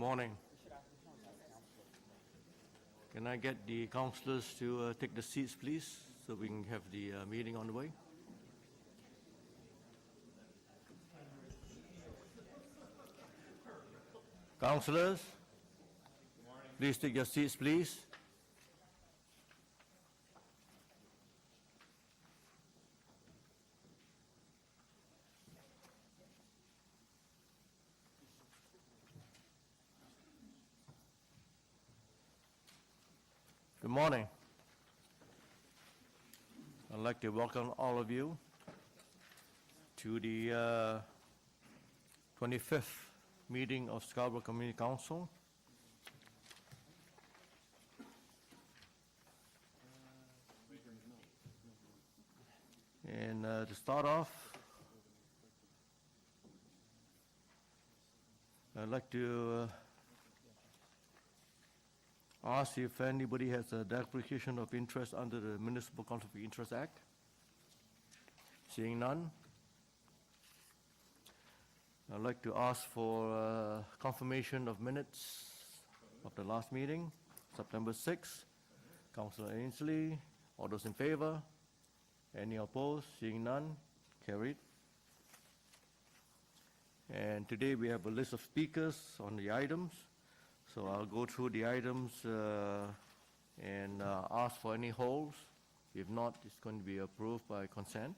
morning. Can I get the councillors to take the seats, please, so we can have the meeting on the way? Councillors, please take your seats, please. Good morning. I'd like to welcome all of you to the 25th meeting of Scarborough Community Council. And to start off, I'd like to ask if anybody has a declaration of interest under the Municipal Conflict of Interest Act. Seeing none, I'd like to ask for confirmation of minutes of the last meeting, September 6th. Councillor Ainsley, all those in favor? Any opposed? Seeing none, carried. And today we have a list of speakers on the items. So I'll go through the items and ask for any holds. If not, it's going to be approved by consent.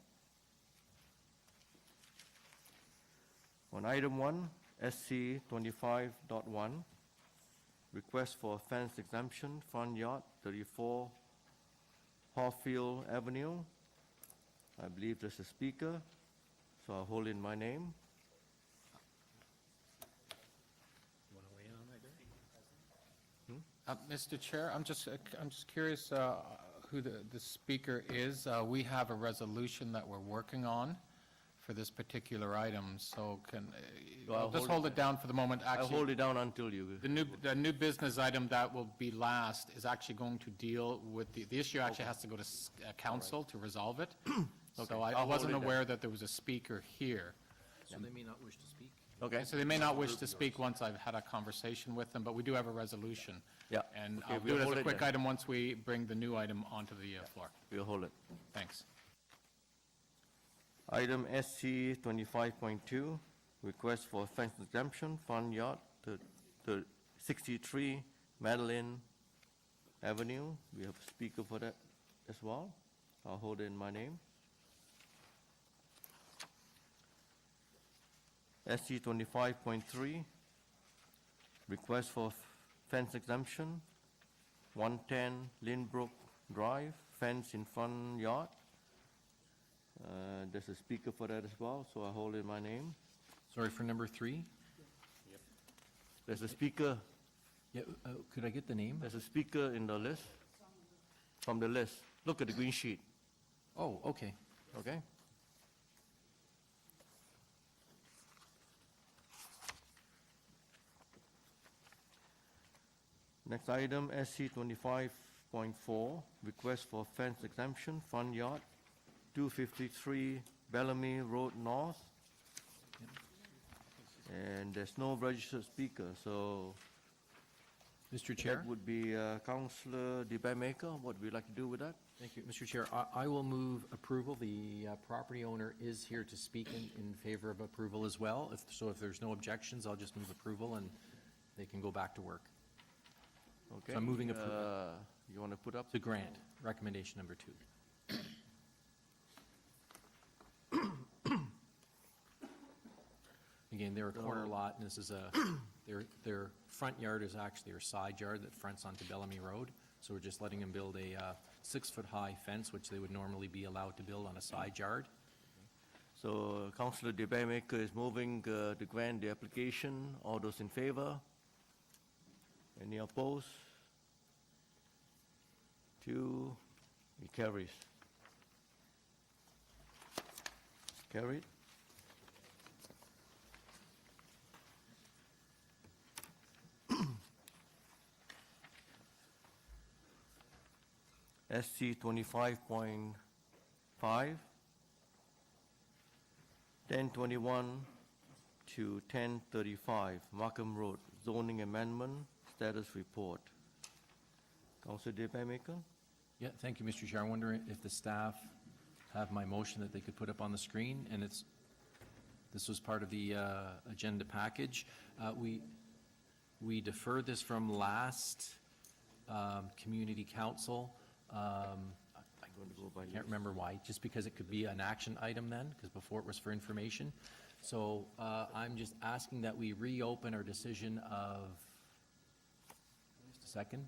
On item 1, SC 25.1, request for fence exemption, front yard, 34 Horfield Avenue. I believe there's a speaker, so I'll hold in my name. Mr. Chair, I'm just curious who the speaker is. We have a resolution that we're working on for this particular item, so I'll just hold it down for the moment. Actually, I'll hold it down until you. The new business item that will be last is actually going to deal with the issue. Actually, has to go to council to resolve it. Okay. So I wasn't aware that there was a speaker here. So they may not wish to speak. Okay. So they may not wish to speak once I've had a conversation with them, but we do have a resolution. Yeah. And Okay, I'll do it as a quick item once we bring the new item onto the floor. We'll hold it. Thanks. Item SC 25.2, request for fence exemption, front yard, 63 Madelaine Avenue. We have a speaker for that as well. I'll hold it in my name. SC 25.3, request for fence exemption, 110 Lynbrook Drive, fence in front yard. There's a speaker for that as well, so I hold in my name. Sorry, for number 3? Yep. There's a speaker. Yeah, could I get the name? There's a speaker in the list. From the list. Look at the green sheet. Oh, okay. Okay? Next item, SC 25.4, request for fence exemption, front yard, 253 Bellamy Road North. And there's no registered speaker, so Mr. Chair? that would be Councillor DeBaymaker. What would you like to do with that? Thank you, Mr. Chair. I will move approval. The property owner is here to speak in favor of approval as well. If there's no objections, I'll just move approval and they can go back to work. Okay. So I'm moving approval. You want to put up? To grant, recommendation number 2. Again, they're a corner lot, and this is their front yard is actually their side yard that fronts onto Bellamy Road. So we're just letting them build a 6-foot-high fence, which they would normally be allowed to build on a side yard. So Councillor DeBaymaker is moving to grant the application. All those in favor? Any opposed? 2. It carries. Carried. SC 25.5, 1021 to 1035 Markham Road, zoning amendment status report. Councillor DeBaymaker? Yeah, thank you, Mr. Chair. I'm wondering if the staff have my motion that they could put up on the screen, and this was part of the agenda package. We deferred this from last community council. I can't remember why, just because it could be an action item then, because before it was for information. So I'm just asking that we reopen our decision of, just a second.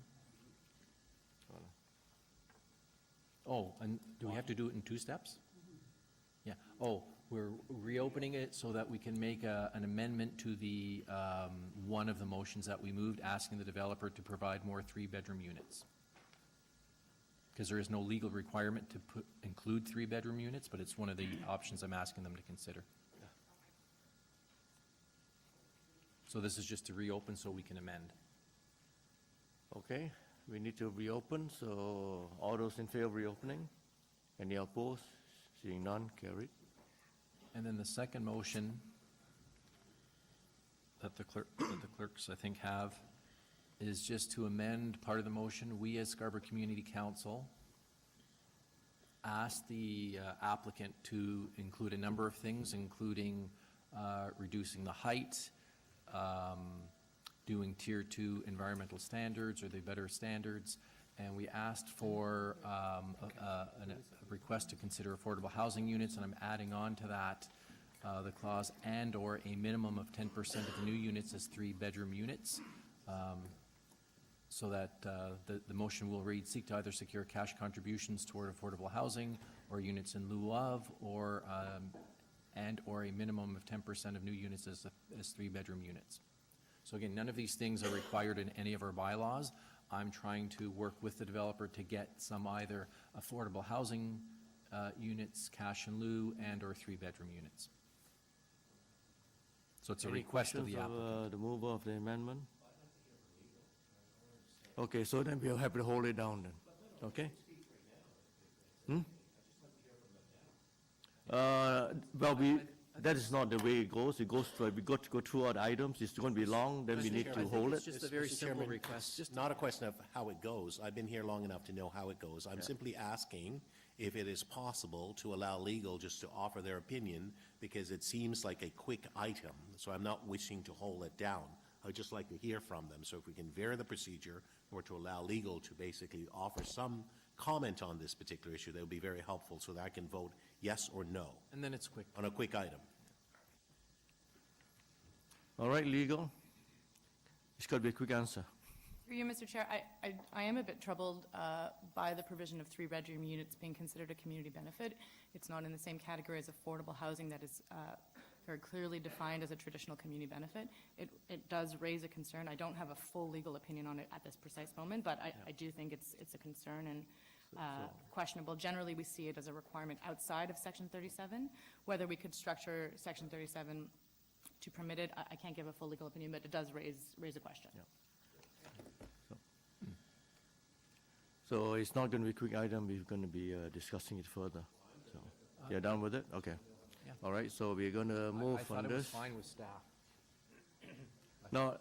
Oh, and do we have to do it in 2 steps? Yeah. Oh, we're reopening it so that we can make an amendment to the, one of the motions that we moved, asking the developer to provide more 3-bedroom units. Because there is no legal requirement to include 3-bedroom units, but it's one of the options I'm asking them to consider. So this is just to reopen so we can amend. Okay, we need to reopen, so all those in favor of reopening? Any opposed? Seeing none, carried. And then the second motion that the clerks, I think, have is just to amend part of the motion. We, as Scarborough Community Council, asked the applicant to include a number of things, including reducing the height, doing Tier 2 environmental standards or the better standards, and we asked for a request to consider affordable housing units, and I'm adding on to that the clause and/or a minimum of 10% of the new units as 3-bedroom units, so that the motion will read, seek to either secure cash contributions toward affordable housing or units in lieu of, or and/or a minimum of 10% of new units as 3-bedroom units. So again, none of these things are required in any of our bylaws. I'm trying to work with the developer to get some either affordable housing units, cash in lieu, and/or 3-bedroom units. So it's a request of the applicant. Any questions of the mover of the amendment? Okay, so then we'll have to hold it down then, okay? Well, that is not the way it goes. It goes through, we got to go through all the items. It's going to be long, then we need to hold it. It's just a very Mr. simple Chairman, request. Just not a question of how it goes. I've been here long enough to know how it goes. I'm simply asking if it is possible to allow legal just to offer their opinion, because it seems like a quick item, so I'm not wishing to hold it down. I would just like to hear from them. So if we can vary the procedure or to allow legal to basically offer some comment on this particular issue, that would be very helpful so that I can vote yes or no And then it's quick. on a quick item. All right, legal. It's got to be a quick answer. Through you, Mr. Chair, I am a bit troubled by the provision of 3-bedroom units being considered a community benefit. It's not in the same category as affordable housing that is very clearly defined as a traditional community benefit. It does raise a concern. I don't have a full legal opinion on it at this precise moment, but I do think it's a concern and questionable. Generally, we see it as a requirement outside of Section 37. Whether we could structure Section 37 to permit it, I can't give a full legal opinion, but it does raise a question. Yeah. So it's not going to be a quick item. We're going to be discussing it further. So you're done with it? Okay. Yeah. All right, so we're going to move I thought on it was this. fine with staff. No,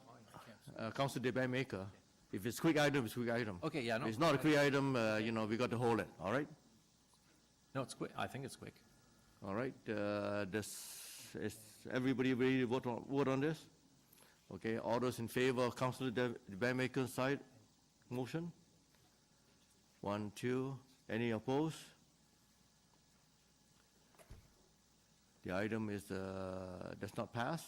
Councilor DeBaymaker, if it's quick item, it's quick item. Okay, yeah, no. If it's not a quick item, we got to hold it, all right? No, it's quick. I think it's quick. All right, is everybody ready to vote on this? Okay, all those in favor of Councilor DeBaymaker's side motion? 1, 2, any opposed? The item is, does not pass?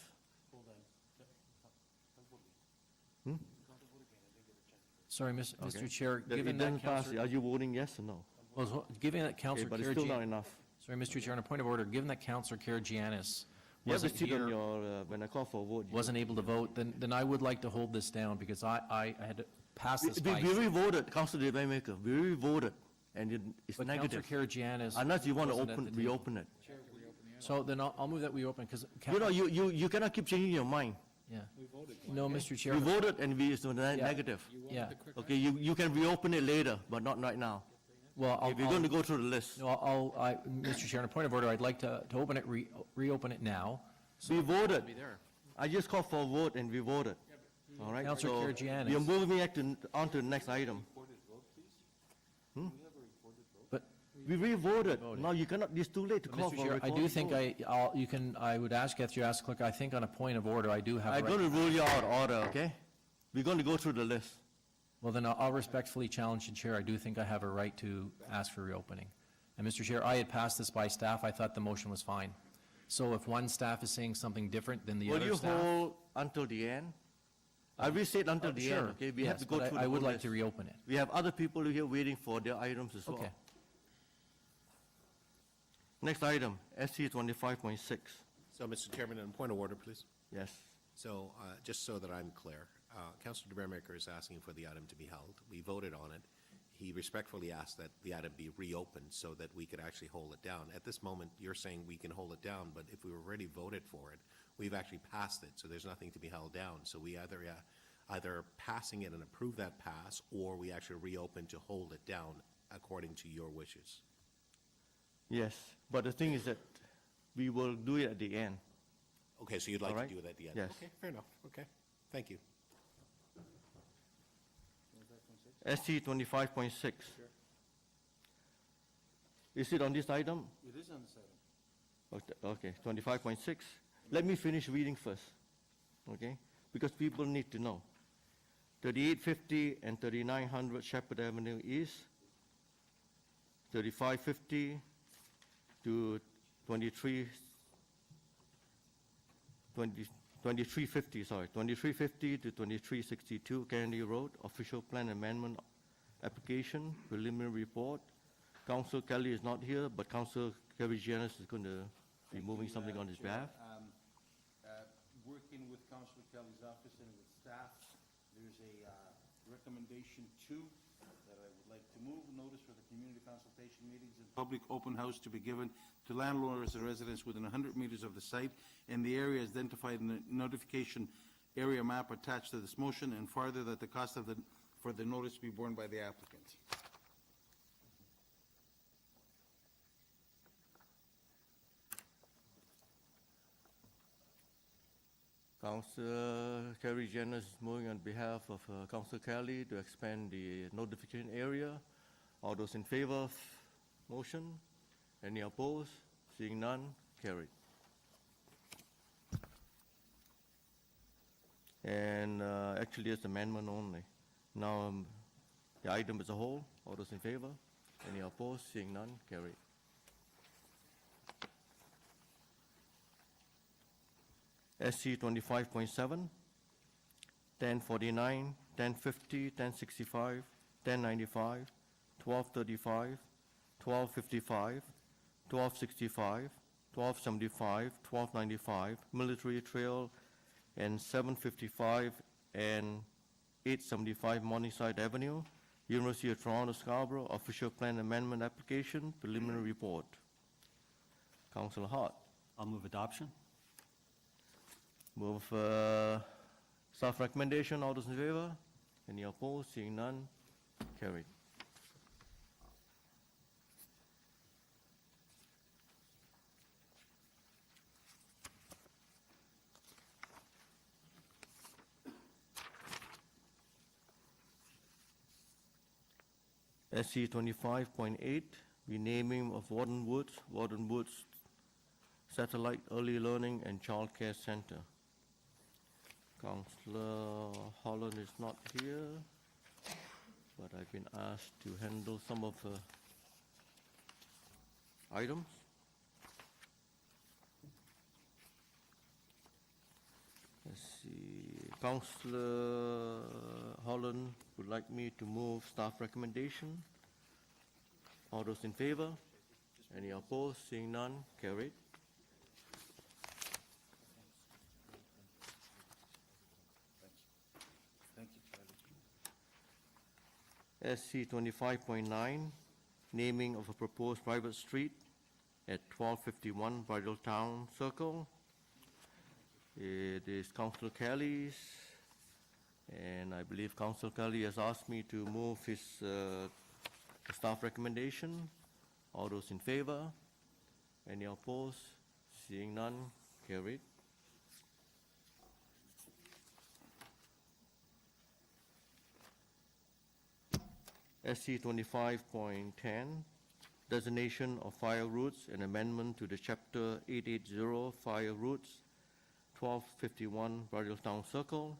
Sorry, Mr. Okay. Chair, It given doesn't that pass. Councillor... Are you voting yes or no? Well, given that Okay, Councillor but it's still not Karygiannis... enough. Sorry, Mr. Chair, on a point of order, given that Councillor Karygiannis You have to wasn't sit on here, your, when I call for a vote. wasn't able to vote, then I would like to hold this down, because I had to pass this by... We re-voted, Councilor DeBaymaker, we re-voted, and it's But negative. Councillor Karygiannis... Unless you want to wasn't at the table. reopen it. So then I'll move that we open, because... You cannot keep changing your mind. Yeah. No, Mr. Chair. We voted and it's negative. Yeah. Okay, you can reopen it later, but not right now. Well, If you're going to go through the list. No, Mr. Chair, on a point of order, I'd like to open it, reopen it now. We voted. Be there. I just called for a vote and we voted. All right? Councillor So Karygiannis. we are moving on to the next item. But, We re-voted. No, you cannot, it's too late to call Mr. for a Chair, I do recorded think vote. I would ask if you ask clerk, I think on a point of order, I do have a I'm right. going to rule you out of order, okay? We're going to go through the list. Well, then I'll respectfully challenge the chair. I do think I have a right to ask for reopening. And Mr. Chair, I had passed this by staff. I thought the motion was fine. So if one staff is saying something different than the Will other you staff. hold until the end? I will say it until the end, Sure, okay? We have yes, to go but through I the would whole like to list. reopen it. We have other people here waiting for their items as well. Okay. Next item, SC 25.6. So, Mr. Chairman, on point of order, please. Yes. So, just so that I'm clear, Councillor de Bearmaker is asking for the item to be held. We voted on it. He respectfully asked that the item be reopened so that we could actually hold it down. At this moment, you're saying we can hold it down, but if we already voted for it, we've actually passed it, so there's nothing to be held down. So we either passing it and approve that pass, or we actually reopen to hold it down according to your wishes. Yes, but the thing is that we will do it at the end. Okay, so you'd like All right. to do it at the end? Yes. Okay, fair enough. Okay, thank you. SC 25.6. Is it on this item? It is on the side. Okay, 25.6. Let me finish reading first, okay? Because people need to know. 3850 and 3900 Sheppard Avenue East, 3550 to 2350 to 2362 Kennedy Road, official plan amendment application, preliminary report. Council Kelly is not here, but Council Karygiannis is going to be moving something on his behalf. Working with Councillor Kelly's office and with staff, there's a recommendation two that I would like to move. Notice for the community consultation meetings and public open house to be given to landlords and residents within 100 meters of the site and the area is identified in the notification area map attached to this motion, and further that the cost of for the notice be borne by the applicant. Councillor Karygiannis is moving on behalf of Councillor Kelly to expand the notification area. All those in favor of motion? Any opposed? Seeing none, carried. And actually, it's amendment only. Now, the item as a whole, all those in favor? Any opposed? Seeing none, carried. SC 25.7, 1049, 1050, 1065, 1095, 1235, 1255, 1265, 1275, 1295, Military Trail, and 755 and 875 Morningside Avenue, University of Toronto, Scarborough, official plan amendment application, preliminary report. Councillor Hart. I'll move adoption. Move staff recommendation. All those in favor? Any opposed? Seeing none, carried. SC 25.8, renaming of Warden Woods Satellite Early Learning and Child Care Center. Councillor Holland is not here, but I've been asked to handle some of the items. Let's see, Councillor Holland would like me to move staff recommendation. All those in favor? Any opposed? Seeing none, carried. Thank you, SC Charlie. 25.9, naming of a proposed private street at 1251 Bridal Town Circle. It is Councillor Kelly's, and I believe Councillor Kelly has asked me to move his staff recommendation. All those in favor? Any opposed? Seeing none, carried. SC 25.10, designation of fire routes and amendment to the Chapter 880 fire routes, 1251 Bridletown Circle.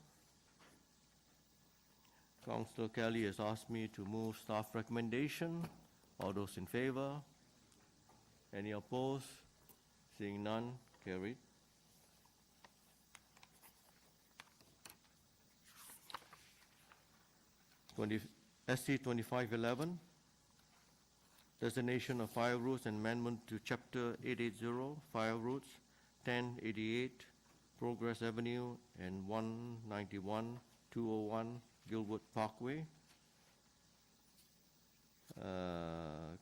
Councillor Kelly has asked me to move staff recommendation. All those in favor? Any opposed? Seeing none, carried. SC 2511, designation of fire routes and amendment to Chapter 880 fire routes, 1088 Progress Avenue and 191 201 Gilwood Parkway.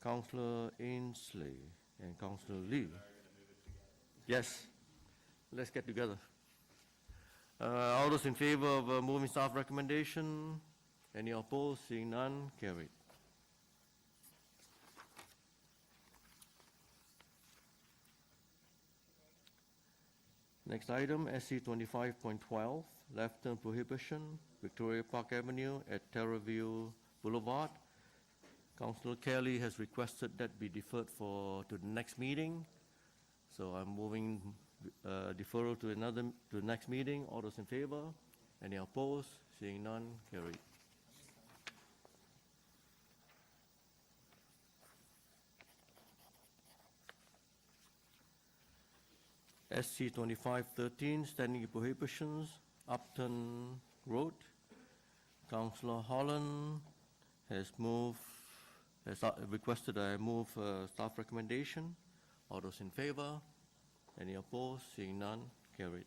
Councillor Ainsley and Councillor Lee. Yes, let's get together. All those in favor of moving staff recommendation? Any opposed? Seeing none, carried. Next item, SC 25.12, left turn prohibition, Victoria Park Avenue at Terraview Boulevard. Councillor Kelly has requested that be deferred to the next meeting. So I'm moving deferral to the next meeting. All those in favor? Any opposed? Seeing none, carried. SC 2513, standing prohibitions, Upton Road. Councillor Holland has requested I move staff recommendation. All those in favor? Any opposed? Seeing none, carried.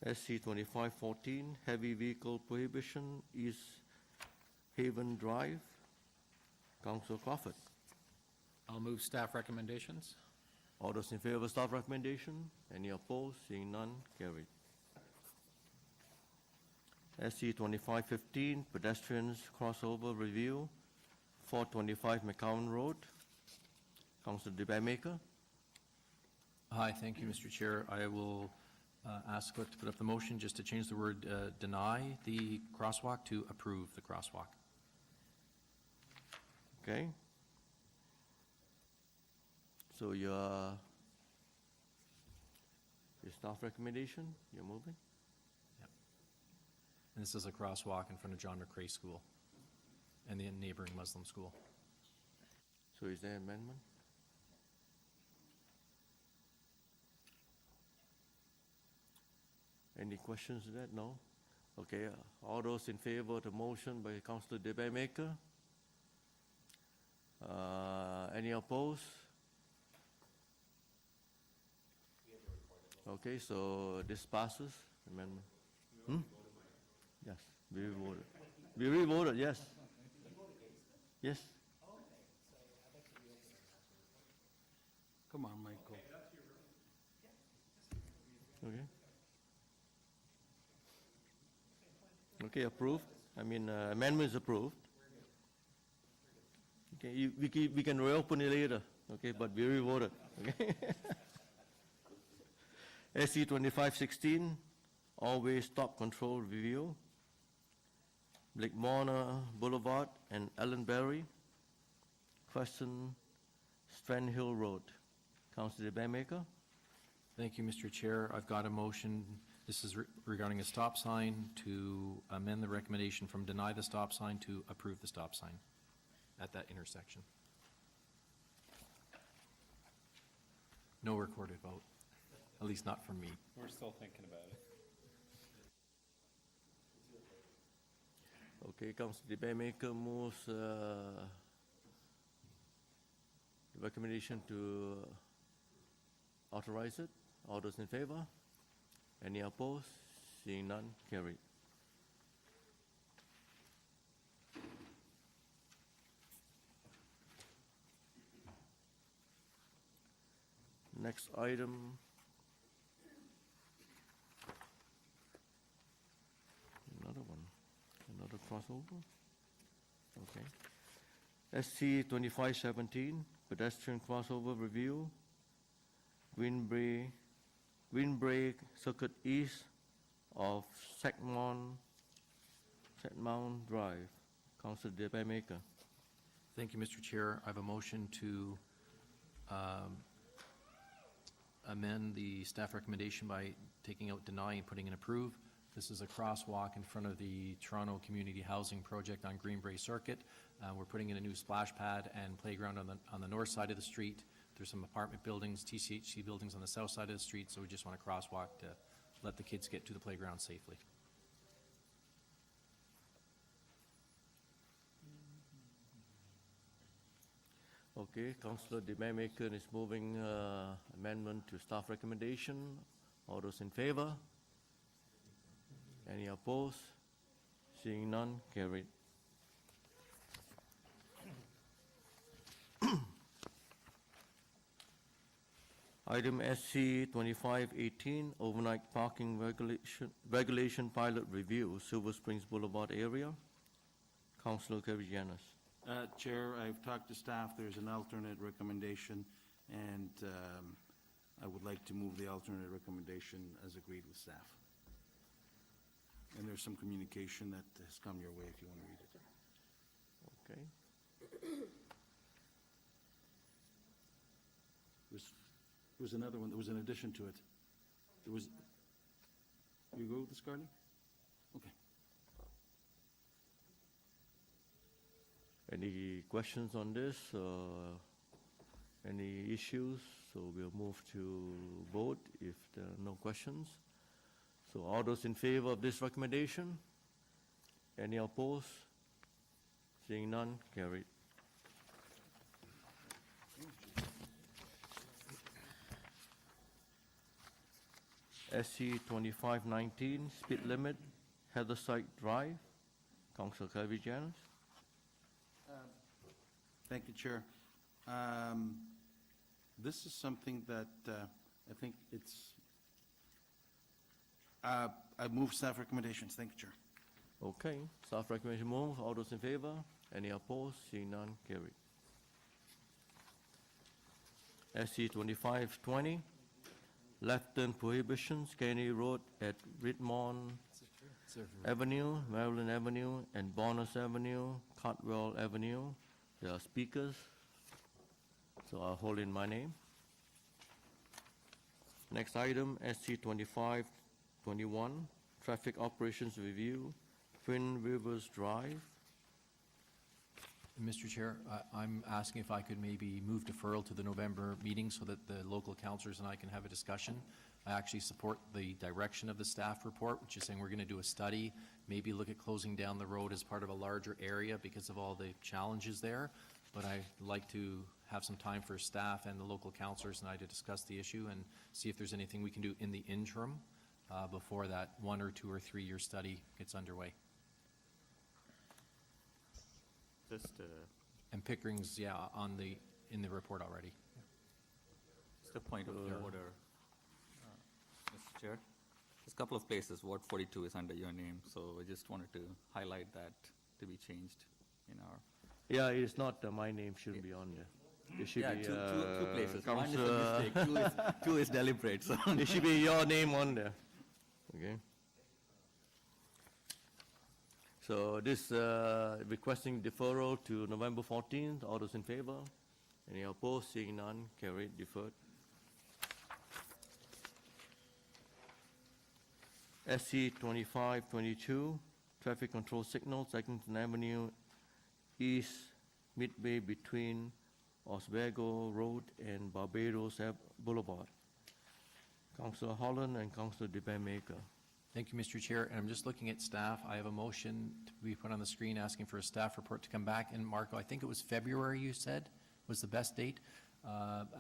SC 2514, heavy vehicle prohibition, East Haven Drive. Councillor Crawford. I'll move staff recommendations. All those in favor of staff recommendation? Any opposed? Seeing none, carried. SC 2515, pedestrians crossover review, 425 McCowan Road. Councillor DeBaymaker. Hi, thank you, Mr. Chair. I will ask clerk to put up the motion just to change the word deny the crosswalk to approve the crosswalk. Okay. So your staff recommendation, you're moving? Yep. And this is a crosswalk in front of John McCrae School and the neighboring Muslim school. So is there amendment? Any questions to that? No? Okay, all those in favor of the motion by Councillor DeBaymaker? Any opposed? Okay, so this passes, amendment. Yes, we voted. We re-voted, yes. Yes. Come on, Michael. Okay. Okay, approved. I mean, amendment is approved. Okay, we can reopen it later, okay, but we re-voted, okay? SC 2516, always stop control review, Blackmore Boulevard and Allenbury, Crescent, Strand Hill Road. Councillor DeBaymaker. Thank you, Mr. Chair. I've got a motion. This is regarding a stop sign to amend the recommendation from deny the stop sign to approve the stop sign at that intersection. No recorded vote, at least not from me. We're still thinking about it. Okay, Councillor DeBaymaker moves the recommendation to authorize it. All those in favor? Any opposed? Seeing none, carried. Next item. Another one. Another crossover. Okay. SC 2517, pedestrian crossover review. Greenbrae Circuit East of Sackmont Setmount Drive. Councillor Deputy Maker. Thank you, Mr. Chair. I have a motion to amend the staff recommendation by taking out deny and putting in approve. This is a crosswalk in front of the Toronto Community Housing Project on Greenbrae Circuit. We're putting in a new splash pad and playground on the north side of the street. There's some apartment buildings, TCHC buildings on the south side of the street, so we just want a crosswalk to let the kids get to the playground safely. Okay, Councillor Deputy Maker is moving amendment to staff recommendation. All those in favor? Any opposed? Seeing none, carried. Item SC 2518, overnight parking regulation pilot review, Silver Springs Boulevard area. Councillor Karygiannis. Chair, I've talked to staff, there's an alternate recommendation, and I would like to move the alternate recommendation as agreed with staff. And there's some communication that has come your way if you want to read it. Okay. There was another one, there was an addition to it. There was, you go with this, Carly? Okay. Any questions on this? Any issues? So we'll move to vote if there are no questions. So all those in favor of this recommendation? Any opposed? Seeing none, carried. SC 2519, speed limit, Heatherside Drive. Councillor Karygiannis. Thank you, Chair. This is something that I think it's, I move staff recommendations. Thank you, Chair. Okay, staff recommendation move. All those in favor? Any opposed? Seeing none, carried. SC 2520, left turn prohibitions, Kenny Road at Redmond Avenue, Maryland Avenue, and Bonus Avenue, Cartwell Avenue. There are speakers, so I'll hold in my name. Next item, SC 2521, traffic operations review, Twin Rivers Drive. Mr. Chair, I'm asking if I could maybe move deferral to the November meeting so that the local councillors and I can have a discussion. I actually support the direction of the staff report, which is saying we're going to do a study, maybe look at closing down the road as part of a larger area because of all the challenges there. But I'd like to have some time for staff and the local councillors and I to discuss the issue and see if there's anything we can do in the interim before that 1 or 2 or 3 year study gets underway. And Pickering's, yeah, in the report already. Just a point of order, Mr. Chair. There's a couple of places, Ward 42 is under your name, so I just wanted to highlight that to be changed in our... Yeah, it's not, my name shouldn't be on there. It should Yeah, be, two places. One is Councillor- a mistake, two is deliberate, so... It should be your name on there, okay? So this, requesting deferral to November 14th, all those in favor? Any opposed? Seeing none, carried, deferred. SC 2522, traffic control signals, Eglinton Avenue East, midway between Oswego Road and Barbados Boulevard. Councillor Holland and Councillor Deputy Maker. Thank you, Mr. Chair. And I'm just looking at staff. I have a motion to be put on the screen asking for a staff report to come back. And Marco, I think it was February you said was the best date.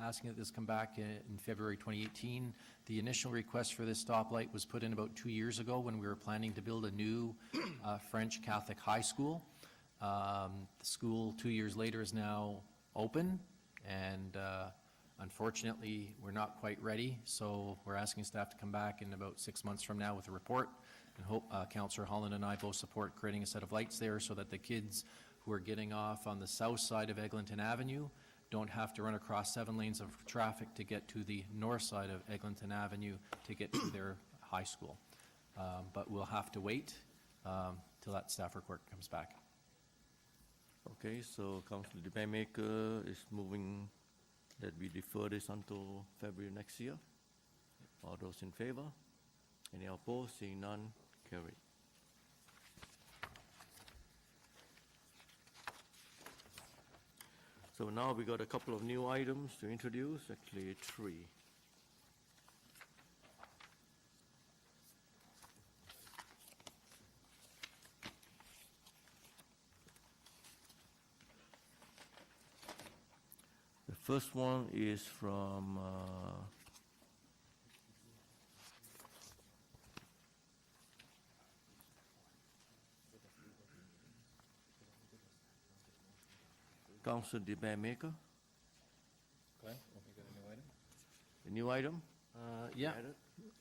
Asking that this come back in February 2018. The initial request for this stoplight was put in about 2 years ago when we were planning to build a new French Catholic high school. The school 2 years later is now open, and unfortunately, we're not quite ready, so we're asking staff to come back in about 6 months from now with a report, and hope Councillor Holland and I both support creating a set of lights there so that the kids who are getting off on the south side of Eglinton Avenue don't have to run across 7 lanes of traffic to get to the north side of Eglinton Avenue to get to their high school. But we'll have to wait. till that staff report comes back. Okay, so Councillor DeBaymaker is moving that we defer this until February next year. All those in favor? Any opposed? Seeing none, carried. So now we got a couple of new items to introduce, actually 3. The first one is from Councillor DeBaymaker. Glenn, want me to get a new item? The new item? Yeah,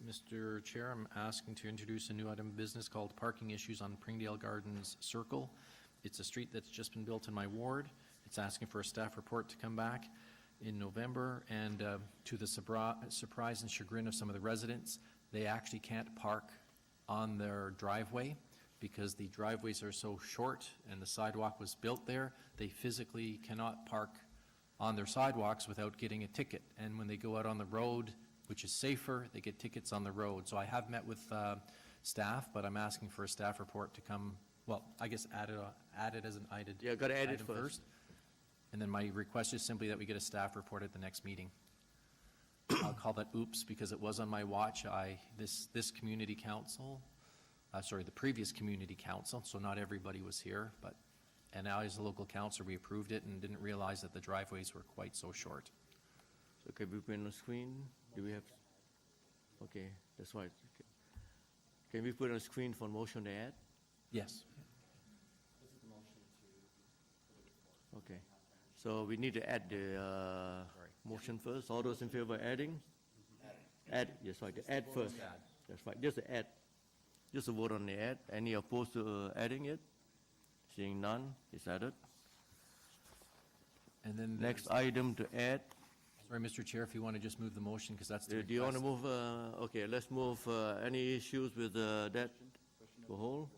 Mr. Chair, I'm asking to introduce a new item of business called Parking Issues on Pringdale Gardens Circle. It's a street that's just been built in my ward. It's asking for a staff report to come back in November, and to the surprise and chagrin of some of the residents, they actually can't park on their driveway because the driveways are so short and the sidewalk was built there. They physically cannot park on their sidewalks without getting a ticket. And when they go out on the road, which is safer, they get tickets on the road. So I have met with staff, but I'm asking for a staff report to come, well, I guess add it as an item. Yeah, gotta add it item first. And then my request is simply that we get a staff report at the next meeting. I'll call that oops, because it was on my watch. This community council, the previous community council, so not everybody was here, and now as a local council, we approved it and didn't realize that the driveways were quite so short. So can we put on the screen? Do we have? Okay, that's right. Okay. Can we put on the screen for motion to add? Yes. Okay. So we need to add the motion first. All those in favor of adding? Add, yes, right, add first. That's right, just add. Just a vote on the add. Any opposed to adding it? Seeing none, it's added. And then Next item to add. sorry, Mr. Chair, if you want to just move the motion, because that's the request. Do you want to move, okay, let's move, any issues with that for whole?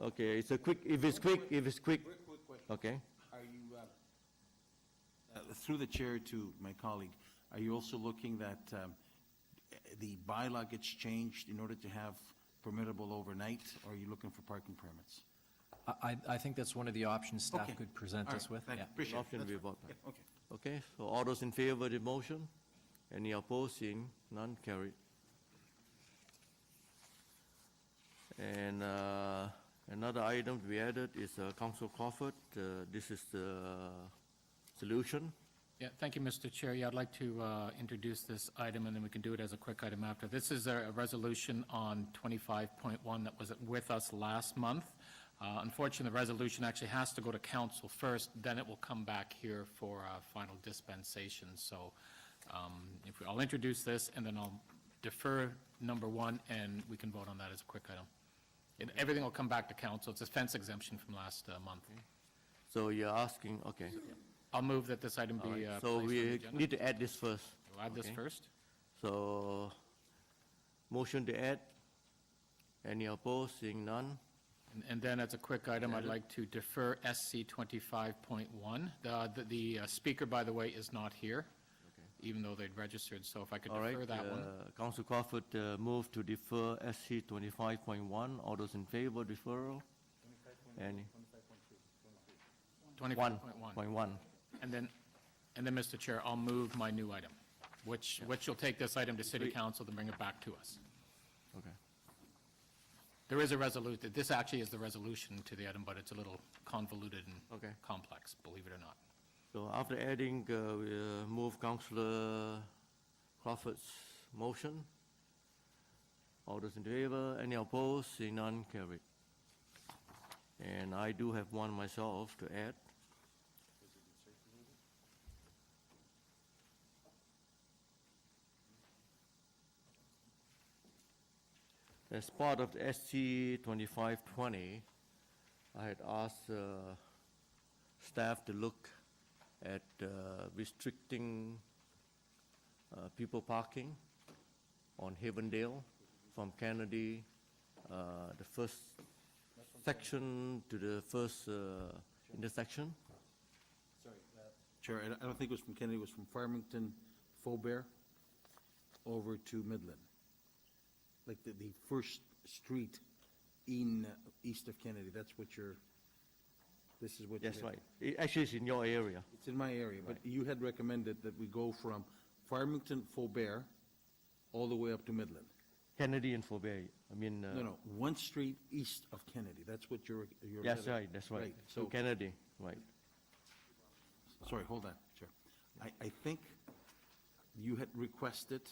Okay, it's a quick, if it's quick, Quick question. okay. Are you, through the chair to my colleague, are you also looking that the bylaw gets changed in order to have permittable overnight, or are you looking for parking permits? I think that's one of the options staff Okay. could present All us right, with. thank you. Yeah. Appreciate it. Option That's we fine. vote. Yeah, okay. Okay, so all those in favor of the motion? Any opposed? Seeing none, carried. And another item we added is Council Crawford. This is the solution. Yeah, thank you, Mr. Chair. Yeah, I'd like to introduce this item, and then we can do it as a quick item after. This is a resolution on 25.1 that was with us last month. Unfortunately, the resolution actually has to go to council first, then it will come back here for final dispensation. So I'll introduce this, and then I'll defer number 1, and we can vote on that as a quick item. And everything will come back to council. It's a fence exemption from last month. So you're asking, okay. I'll move that this item All be right. placed So on the we agenda. need to add this first. We'll add this Okay. first. So, motion to add. Any opposed? Seeing none. And then as a quick item, I'd Added. like to defer SC 25.1. The speaker, by the way, is not here, even though they'd registered, so if I could All right. defer that one. Council Crawford move to defer SC 25.1. All those in favor deferral? Any? 25.1. 1.1. And then, Mr. Chair, I'll move my new item, which will take this item to city council to bring it back to us. Okay. There is a resolution, this actually is the resolution to the item, but it's a little convoluted and Okay. complex, believe it or not. So after adding, we move Councillor Crawford's motion. All those in favor? Any opposed? Seeing none, carried. And I do have one myself to add. As part of the SC 2520, I had asked staff to look at restricting people parking on Havendale from Kennedy the first section to the first intersection. Chair, I don't think it was from Kennedy, it was from Farmington, Faubert, over to Midland. Like the first street in, east of Kennedy, that's what this is what you That's had- right. Actually, it's in your area. It's in my area, but you had recommended that we go from Farmington, Faubert, all the way up to Midland. Kennedy and Faubert, I mean. No, one street east of Kennedy, that's what you're. That's right, that's right. So, To Kennedy, right. sorry, hold on, Chair. I think you had requested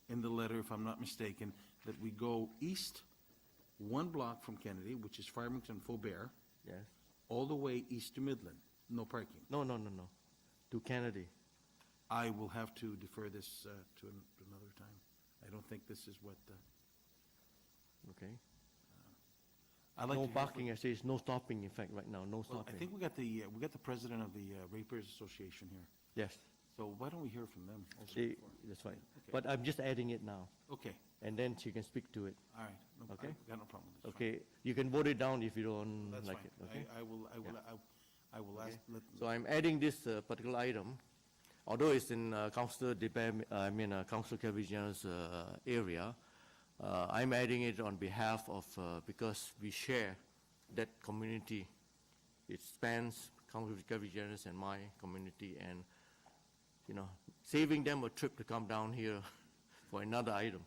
in the letter, if I'm not mistaken, that we go east one block from Kennedy, which is Farmington, Faubert, Yes. all the way east to Midland, no parking. No. To Kennedy. I will have to defer this to another time. I don't think this is what, Okay. I'd like No to hear parking, I say, it's no stopping, in fact, right now, no Well, stopping. I think we got the president of the Rapers Association here, Yes, so why don't we hear from them also? they- before? that's right. Okay. But I'm just adding it now, Okay, and then she can speak to it. all right. No, Okay. I've got no problem with this. Okay, you can vote it down if you don't That's like fine. it, okay? I will ask, So I'm adding this particular item, although it's in Councillor Councillor Cavigna's area, I'm adding it on behalf of, because we share that community. It spans Councillor Cavigna's and my community, and, you know, saving them a trip to come down here for another item.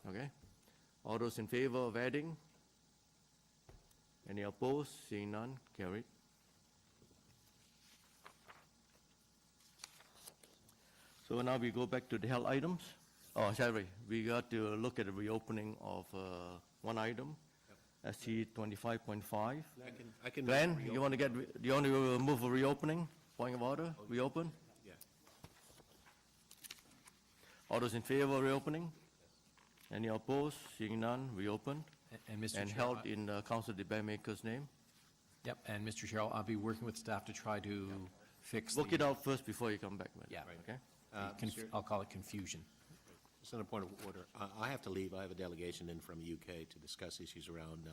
Okay? All those in favor of adding? Any opposed? Seeing none, carried. So now we go back to the health items. Oh, sorry, we got to look at the reopening of one item, SC 25.5. I can. Glenn, you want to do you want to move a reopening? Point of order, reopen? Yeah. All those in favor of reopening? Any opposed? Seeing none, reopen. And Mr. And Chair, held in Council DeBaymaker's name. Yep, and Mr. Chair, I'll be working with staff to try to fix Work it the, out first before you come back, man. Yeah. Okay? I'll call it confusion. Just on a point of order, I have to leave. I have a delegation in from the UK to discuss issues around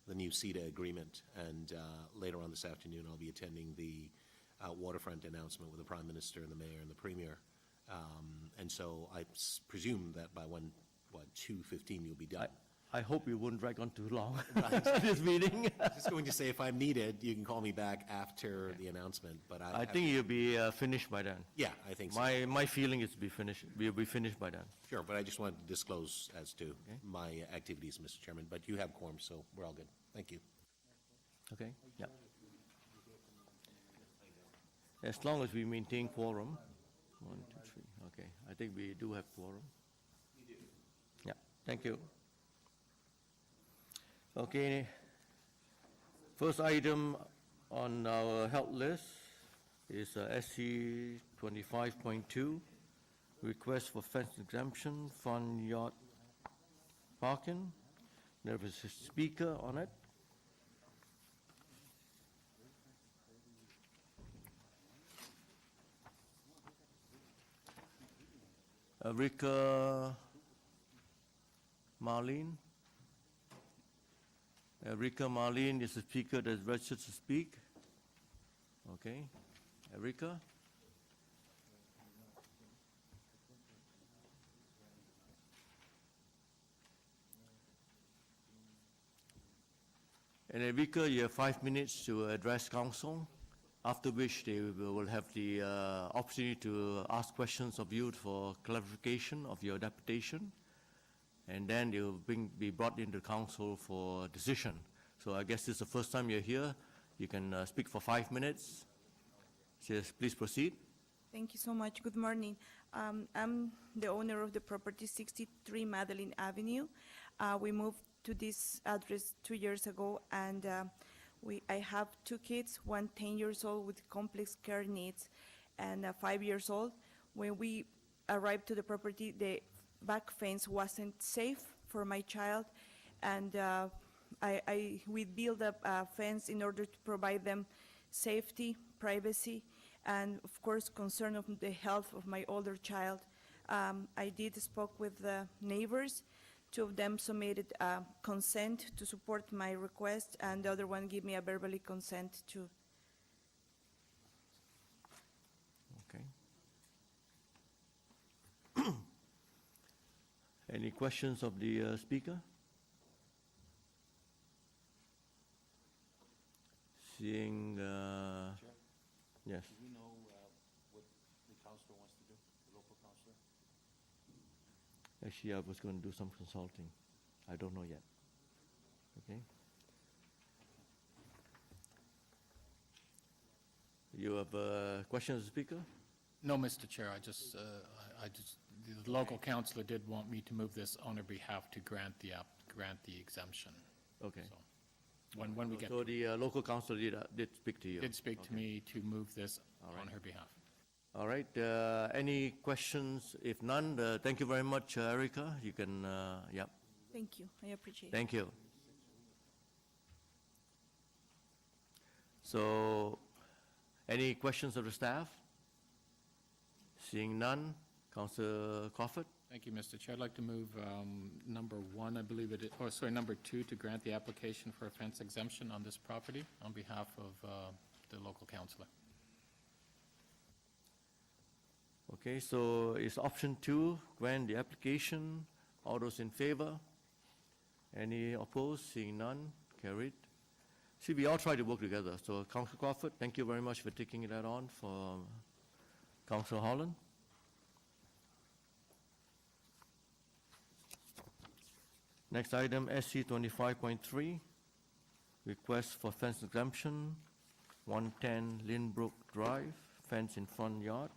the new CETA agreement, and later on this afternoon, I'll be attending the waterfront announcement with the Prime Minister and the Mayor and the Premier. And so I presume that by 2:15 you'll be done. I hope you wouldn't drag on too long, this meeting. Just going to say, if I'm needed, you can call me back after the announcement, but I think you'll be finished by then. Yeah, I think so. My feeling is we'll be finished by then. Sure, but I just wanted to disclose as to my activities, Mr. Chairman, but you have quorum, so we're all good. Thank you. Okay? Yeah. As long as we maintain quorum. 1, 2, 3. Okay, I think we do have quorum. We do. Yeah, thank you. Okay, first item on our help list is SC 25.2, request for fence exemption, front yard parking. There is a speaker on it. Rika Marlene. Rika Marlene is a speaker that's registered to speak. Okay, Rika. And Rika, you have 5 minutes to address council, after which they will have the opportunity to ask questions of you for clarification of your deputation, and then they will be brought into council for decision. So I guess this is the first time you're here. You can speak for 5 minutes. Yes, please proceed. Thank you so much. Good morning. I'm the owner of the property 63 Madelaine Avenue. We moved to this address 2 years ago, and I have 2 kids, one 10 years old with complex care needs and 5 years old. When we arrived to the property, the back fence wasn't safe for my child, and we built up a fence in order to provide them safety, privacy, and of course concern of the health of my older child. I did spoke with the neighbors Two of them submitted consent to support my request, and the other one gave me a verbally consent to. Okay. Any questions of the speaker? Seeing, yes. Do we know what the councilor wants to do, the local councilor? Actually, I was going to do some consulting. I don't know yet. Okay? You have questions, speaker? No, Mr. Chair, the local councilor did want me to move this on her behalf to grant the exemption. Okay. So, when we get, So the local council did speak to you? did speak to me to move this All on right. her behalf. All right, any questions? If none, thank you very much, Erica. You can, yeah, Thank you, I appreciate it. thank you. So, any questions of the staff? Seeing none, Councillor Crawford? Thank you, Mr. Chair. I'd like to move number 1, I believe it is, oh, sorry, number 2, to grant the application for a fence exemption on this property on behalf of the local councilor. Okay, so it's option 2, grant the application. All those in favor? Any opposed? Seeing none, carried. See, we all try to work together. So Councillor Crawford, thank you very much for taking that on for Councillor Holland. Next item, SC 25.3, request for fence exemption, 110 Lynbrook Drive, fence in front yard.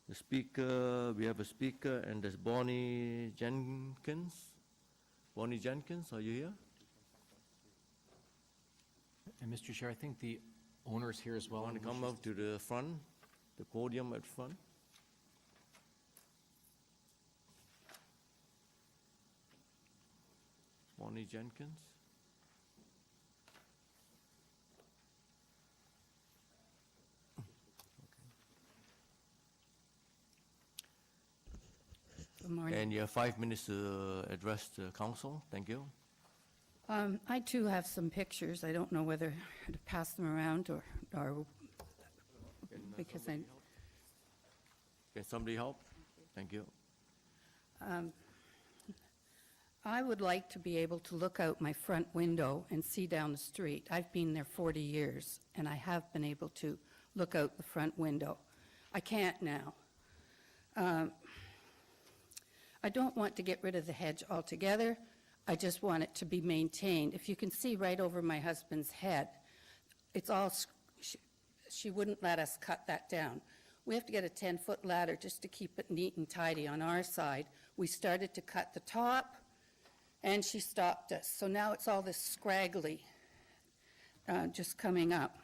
The speaker, we have a speaker, and there's Bonnie Jenkins. Bonnie Jenkins, are you here? And Mr. Chair, I think the owner's here as well. Want to come up to the front, the podium at front? Bonnie Jenkins? Good morning. And you have 5 minutes to address the council. Thank you. I too have some pictures. I don't know whether to pass them around or because I, Can somebody help? Thank you. I would like to be able to look out my front window and see down the street. I've been there 40 years, and I have been able to look out the front window. I can't now. I don't want to get rid of the hedge altogether. I just want it to be maintained. If you can see right over my husband's head, it's all, she wouldn't let us cut that down. We have to get a 10-foot ladder just to keep it neat and tidy on our side. We started to cut the top, and she stopped us. So now it's all this scraggly just coming up.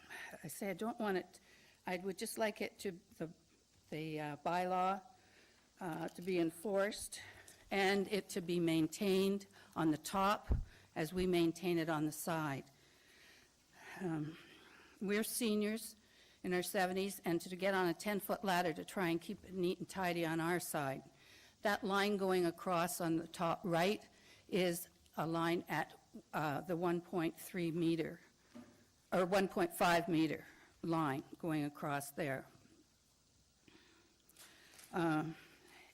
I say I don't want it, I would just like it to, the bylaw to be enforced and it to be maintained on the top as we maintain it on the side. We're seniors in our 70s, and to get on a 10-foot ladder to try and keep it neat and tidy on our side. That line going across on the top right is a line at the 1.3 meter, or 1.5 meter line going across there.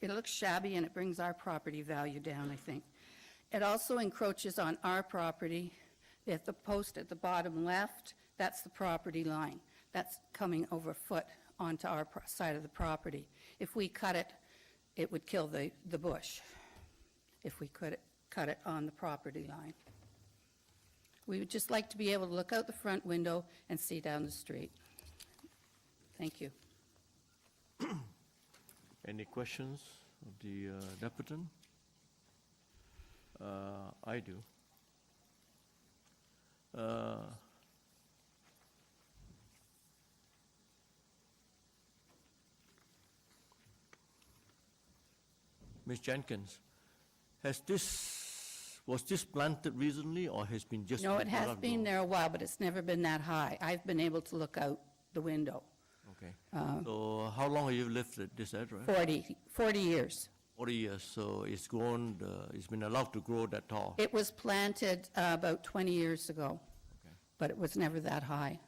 It looks shabby and it brings our property value down, I think. It also encroaches on our property. At the post at the bottom left, that's the property line. That's coming over a foot onto our side of the property. If we cut it, it would kill the bush, if we could cut it on the property line. We would just like to be able to look out the front window and see down the street. Thank you. Any questions of the deputant? I do. Ms. Jenkins, was this planted recently or has been just? No, it has grown? been there a while, but it's never been that high. I've been able to look out the window. Okay. So how long have you lived at this address? 40 years. 40 years, so it's grown, it's been allowed to grow that tall. It was planted about 20 years ago, Okay. but it was never that high.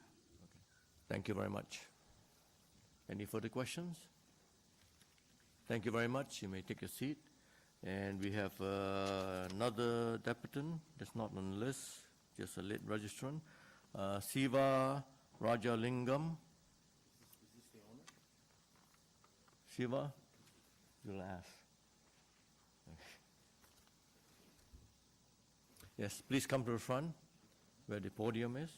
Thank you very much. Any further questions? Thank you very much. You may take a seat. And we have another deputant that's not on the list, just a late registrant. Siva Rajalingam. Is this the owner? Siva, you'll ask. Yes, please come to the front where the podium is.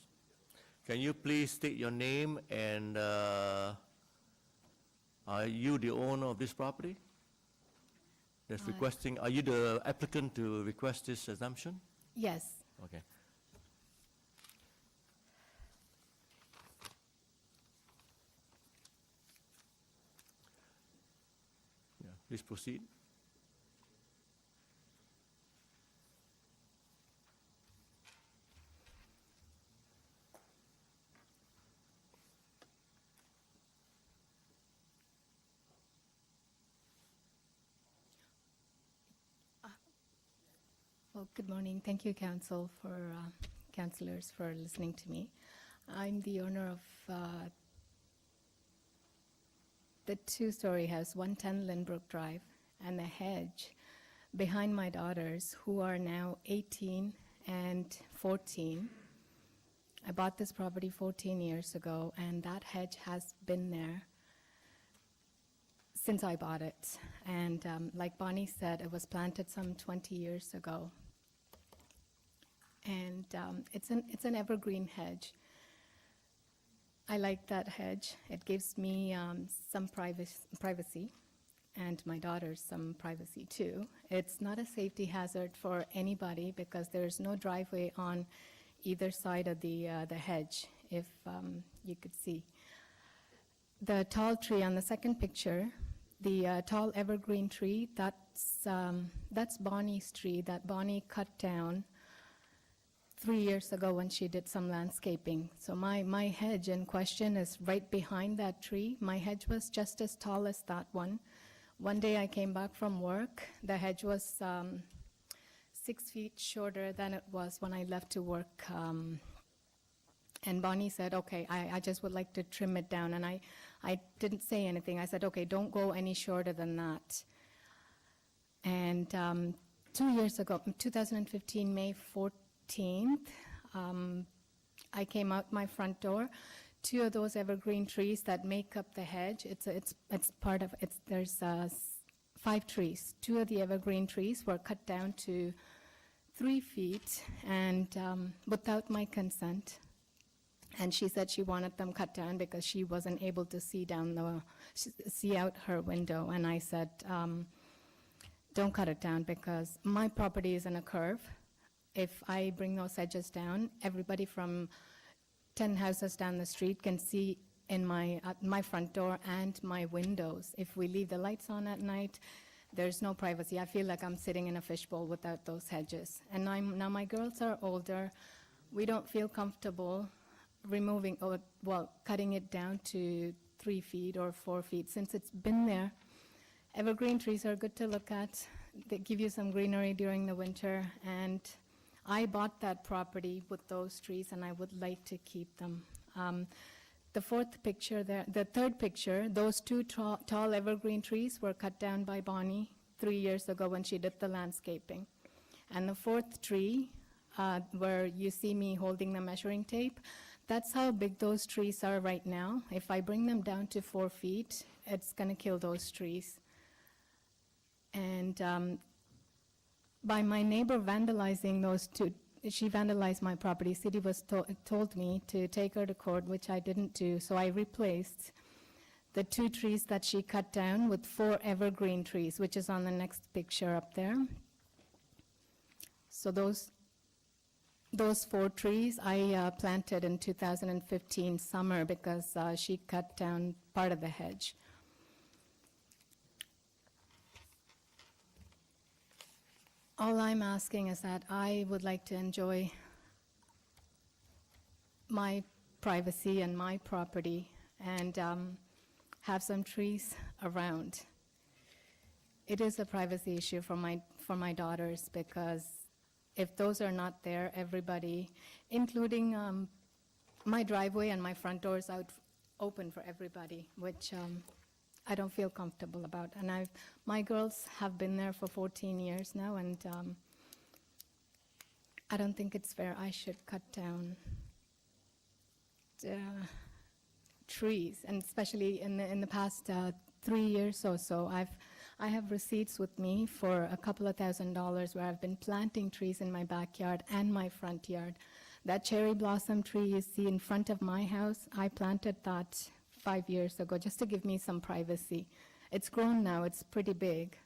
Can you please state your name and are you the owner of this property? That's requesting, are you the applicant to request this exemption? Yes. Okay. Yeah, please proceed. Well, good morning. Thank you, councillors, for listening to me. I'm the owner of the two-story house, 110 Lynbrook Drive, and the hedge behind my daughters, who are now 18 and 14. I bought this property 14 years ago, and that hedge has been there since I bought it. And like Bonnie said, it was planted some 20 years ago. And it's an evergreen hedge. I like that hedge. It gives me some privacy, and my daughters some privacy too. It's not a safety hazard for anybody because there's no driveway on either side of the hedge, if you could see. The tall tree on the second picture, the tall evergreen tree, that's Bonnie's tree that Bonnie cut down 3 years ago when she did some landscaping. So my hedge in question is right behind that tree. My hedge was just as tall as that one. One day I came back from work. The hedge was 6 feet shorter than it was when I left to work. And Bonnie said, okay, I just would like to trim it down. And I didn't say anything. I said, okay, don't go any shorter than that. And 2 years ago, 2015, May 14th, I came out my front door. 2 of those evergreen trees that make up the hedge, there's 5 trees. 2 of the evergreen trees were cut down to 3 feet and without my consent. And she said she wanted them cut down because she wasn't able to see out her window. And I said, don't cut it down because my property is in a curve. If I bring those hedges down, everybody from 10 houses down the street can see in my front door and my windows. If we leave the lights on at night, there's no privacy. I feel like I'm sitting in a fishbowl without those hedges. And now my girls are older. We don't feel comfortable cutting it down to 3 feet or 4 feet since it's been there. Evergreen trees are good to look at. They give you some greenery during the winter, and I bought that property with those trees, and I would like to keep them. The third picture, those 2 tall evergreen trees were cut down by Bonnie 3 years ago when she did the landscaping. And the 4th tree, where you see me holding the measuring tape, that's how big those trees are right now. If I bring them down to 4 feet, it's going to kill those trees. And by my neighbor vandalizing those 2, she vandalized my property. City told me to take her to court, which I didn't do, so I replaced the 2 trees that she cut down with 4 evergreen trees, which is on the next picture up there. So those 4 trees I planted in 2015 summer because she cut down part of the hedge. All I'm asking is that I would like to enjoy my privacy and my property and have some trees around. it is a privacy issue for my daughters, because if those are not there, everybody, including my driveway and my front door is out open for everybody, which I don't feel comfortable about. And my girls have been there for 14 years now, and I don't think it's fair. I should cut down trees, and especially in the past 3 years or so, I have receipts with me for a couple of $1,000s where I've been planting trees in my backyard and my front yard. That cherry blossom tree you see in front of my house, I planted that 5 years ago just to give me some privacy. It's grown now, it's pretty big.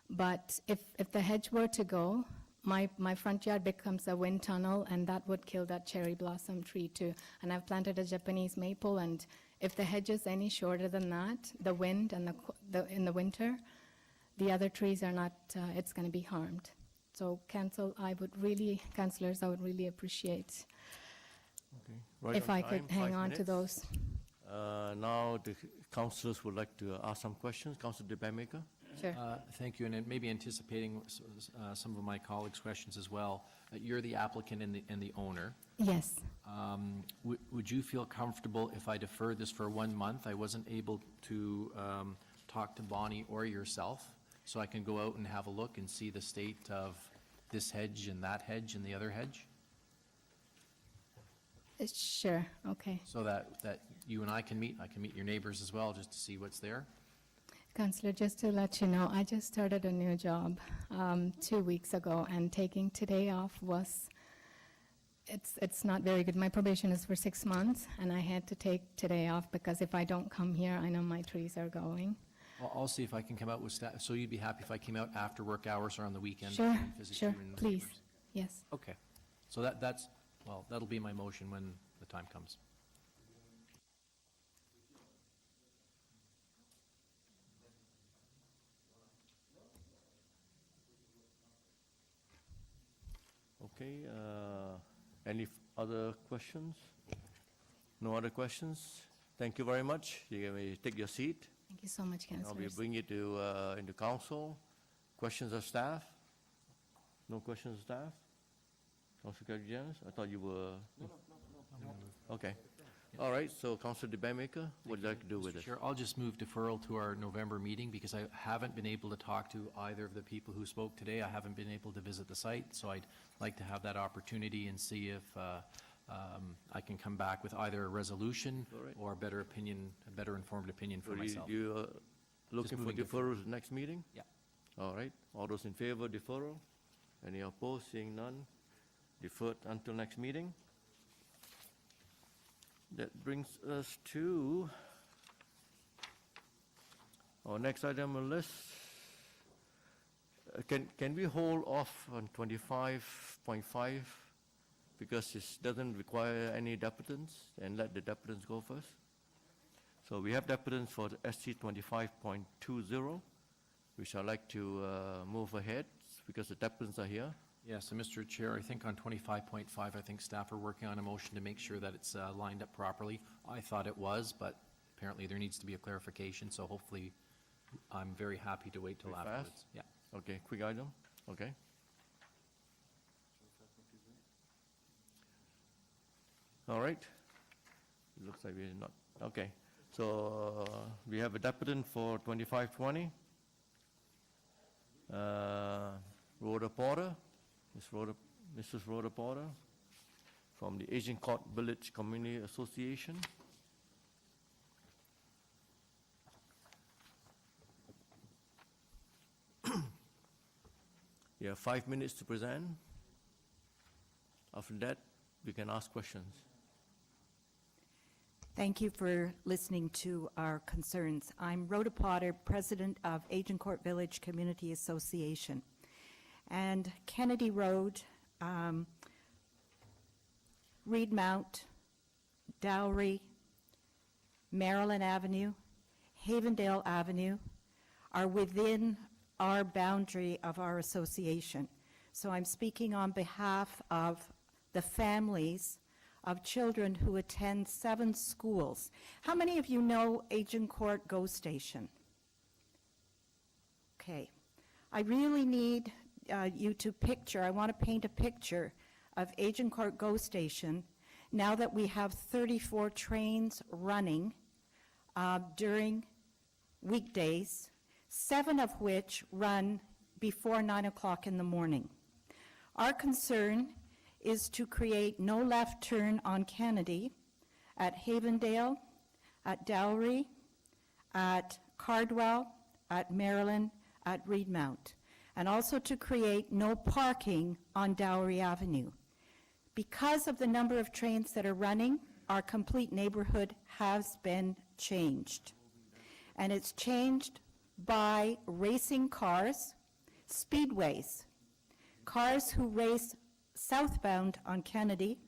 But if the hedge were to go, my front yard becomes a wind tunnel, and that would kill that cherry blossom tree too. And I've planted a Japanese maple, and if the hedge is any shorter than that, the wind and in the winter, the other trees are not, it's going to be harmed. So councillors, I would really appreciate Okay. Right if on I could time, hang 5 on to minutes. those. Now, the councillors would like to ask some questions. Councillor DeBaymaker? Sure. Thank you, and maybe anticipating some of my colleagues' questions as well. You're the applicant and the owner. Yes. Would you feel comfortable if I deferred this for 1 month? I wasn't able to talk to Bonnie or yourself, so I can go out and have a look and see the state of this hedge and that hedge and the other hedge? Sure, okay. So that you and I can meet your neighbors as well, just to see what's there? Councillor, just to let you know, I just started a new job 2 weeks ago, and taking today off it's not very good. My probation is for 6 months, and I had to take today off because if I don't come here, I know my trees are going. Well, I'll see if I can come out with staff. So you'd be happy if I came out after work hours or on the weekend? Sure, and visit sure, you and the please, neighbors? yes. Okay. So that'll be my motion when the time comes. Okay, any other questions? No other questions? Thank you very much. You may take your seat. Thank you so much, I'll be councillors. bringing it to, into council. Questions of staff? No questions of staff? Councilor Janice, I thought you were... No. Okay. All right, so Councilor DeBaymaker, what would you like to do with it? Chair, I'll just move deferral to our November meeting because I haven't been able to talk to either of the people who spoke today. I haven't been able to visit the site, so I'd like to have that opportunity and see if I can come back with either a resolution All right. or a better informed opinion for So myself. you looking for moving deferral to the next meeting? Yeah. All right, all those in favor of deferral? Any opposed? Seeing none, deferred until next meeting. That brings us to our next item on the list. Can we hold off on 25.5 because it doesn't require any deputants, and let the deputants go first? So we have deputants for the SC 25.20, which I'd like to move ahead because the deputants are here. Yes, so Mr. Chair, I think on 25.5, I think staff are working on a motion to make sure that it's lined up properly. I thought it was, but apparently there needs to be a clarification, so hopefully I'm very happy to wait till Very afterwards. fast? Yeah. Okay, quick item, okay. All right. It looks like we're not, okay. So we have a deputant for 2520. Rhoda Porter, Mrs. Rhoda Porter, from the Asian Court Village Community Association. You have 5 minutes to present. After that, we can ask questions. Thank you for listening to our concerns. I'm Rhoda Potter, President of Agent Court Village Community Association. And Kennedy Road, Reed Mount, Dowry, Maryland Avenue, Havendale Avenue are within our boundary of our association. So I'm speaking on behalf of the families of children who attend 7 schools. How many of you know Agent Court GO Station? Okay. I really need you to picture, I want to paint a picture of Agincourt GO Station now that we have 34 trains running during weekdays, 7 of which run before 9 o'clock in the morning. Our concern is to create no left turn on Kennedy at Havendale, at Dowry, at Cardwell, at Maryland, at Reedmount, and also to create no parking on Dowry Avenue. Because of the number of trains that are running, our complete neighborhood has been changed. And it's changed by racing cars, speedways, cars who race southbound on Kennedy,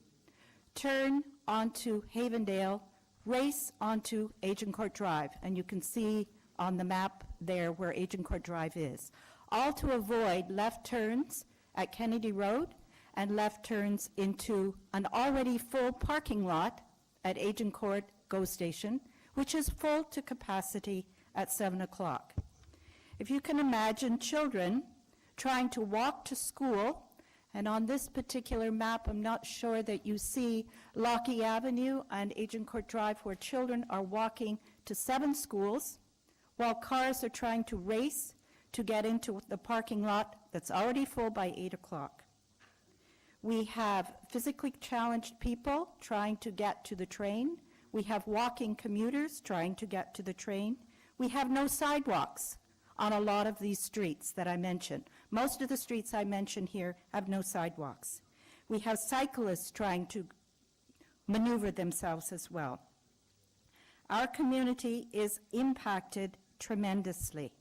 turn onto Havendale, race onto Agincourt Drive, and you can see on the map there where Agincourt Drive is, all to avoid left turns at Kennedy Road and left turns into an already full parking lot at Agincourt GO Station, which is full to capacity at 7 o'clock. If you can imagine children trying to walk to school, and on this particular map, I'm not sure that you see Lockheed Avenue and Agincourt Drive where children are walking to 7 schools while cars are trying to race to get into the parking lot that's already full by 8 o'clock. We have physically challenged people trying to get to the train. We have walking commuters trying to get to the train. We have no sidewalks on a lot of these streets that I mentioned. Most of the streets I mentioned here have no sidewalks. We have cyclists trying to maneuver themselves as well. Our community is impacted tremendously.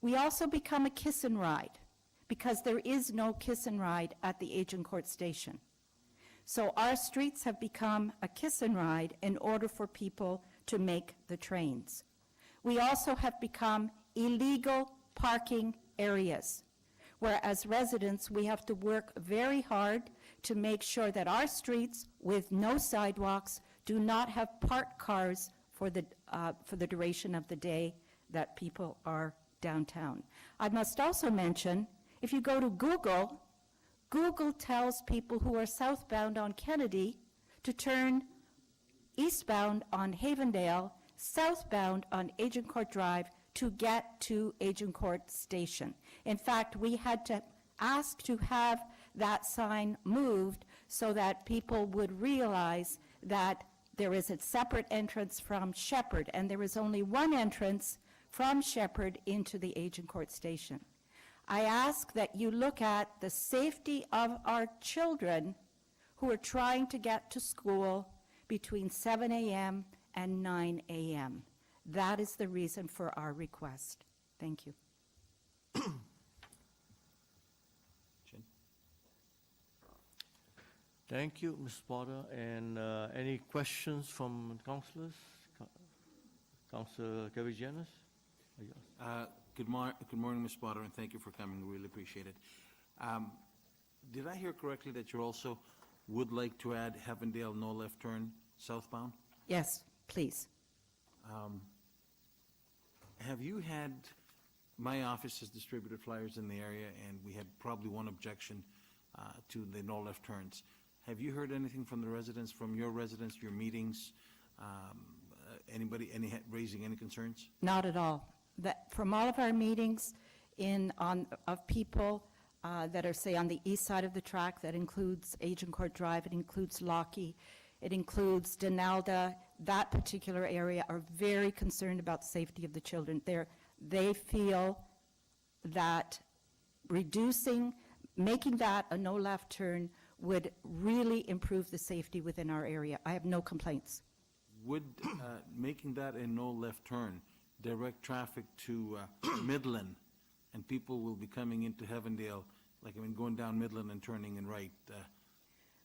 We also become a kiss and ride because there is no kiss and ride at the Agincourt Station. So our streets have become a kiss and ride in order for people to make the trains. We also have become illegal parking areas, where as residents we have to work very hard to make sure that our streets with no sidewalks do not have parked cars for the duration of the day that people are downtown. I must also mention, if you go to Google, Google tells people who are southbound on Kennedy to turn eastbound on Havendale, southbound on Agincourt Drive to get to Agincourt Station. In fact, we had to ask to have that sign moved so that people would realize that there is a separate entrance from Sheppard, and there is only one entrance from Sheppard into the Agincourt Station. I ask that you look at the safety of our children who are trying to get to school between 7 a.m. and 9 a.m. That is the reason for our request. Thank you. Chin? Thank you, Ms. Potter. And any questions from councillors? Councillor Kavigianis? Good morning, Ms. Potter, and thank you for coming. Really appreciate it. Did I hear correctly that you also would like to add Havendale no left turn southbound? Yes, please. Have you had, my office has distributed flyers in the area, and we had probably one objection to the no left turns. Have you heard anything from the residents, from your residents, your meetings? Anybody raising any concerns? Not at all. From all of our meetings of people that are, say, on the east side of the track, that includes Agincourt Drive, it includes Lockheed, it includes Denalda, that particular area, are very concerned about the safety of the children. They feel that making that a no left turn would really improve the safety within our area. I have no complaints. Would making that a no left turn direct traffic to Midland, and people will be coming into Havendale, going down Midland and turning in right?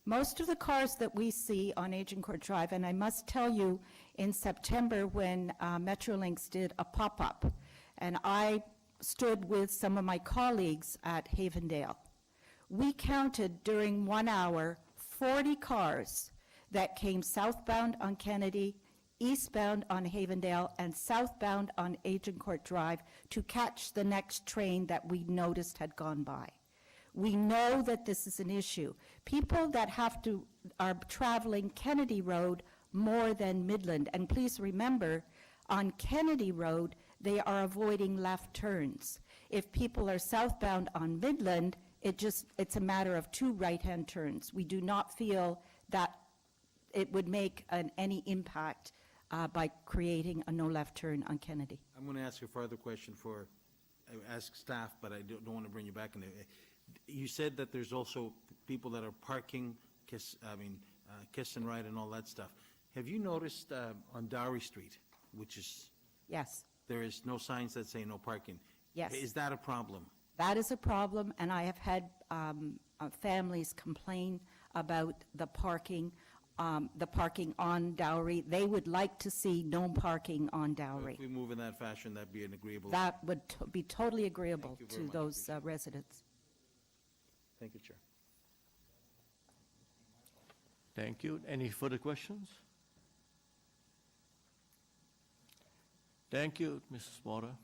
Most of the cars that we see on Agincourt Drive, and I must tell you, in September when Metrolinx did a pop-up, and I stood with some of my colleagues at Havendale, we counted during 1 hour 40 cars that came southbound on Kennedy eastbound on Havendale and southbound on Agincourt Drive to catch the next train that we noticed had gone by. We know that this is an issue. People that are traveling Kennedy Road more than Midland, and please remember, on Kennedy Road, they are avoiding left turns. If people are southbound on Midland, it's a matter of 2 right-hand turns. We do not feel that it would make any impact by creating a no left turn on Kennedy. I'm going to ask you a further question ask staff, but I don't want to bring you back in there. You said that there's also people that are parking, kiss and ride and all that stuff. Have you noticed on Dowry Street, which is, Yes, there is no signs that say no parking? Yes. Is that a problem? that is a problem, and I have had families complain about the parking on Dowry. They would like to see no parking on Dowry. If we move in that fashion, that'd be an agreeable. That would be totally agreeable Thank you very to much. those residents. Thank you, Chair. Thank you. Any further questions? Thank you, Mrs. Porter.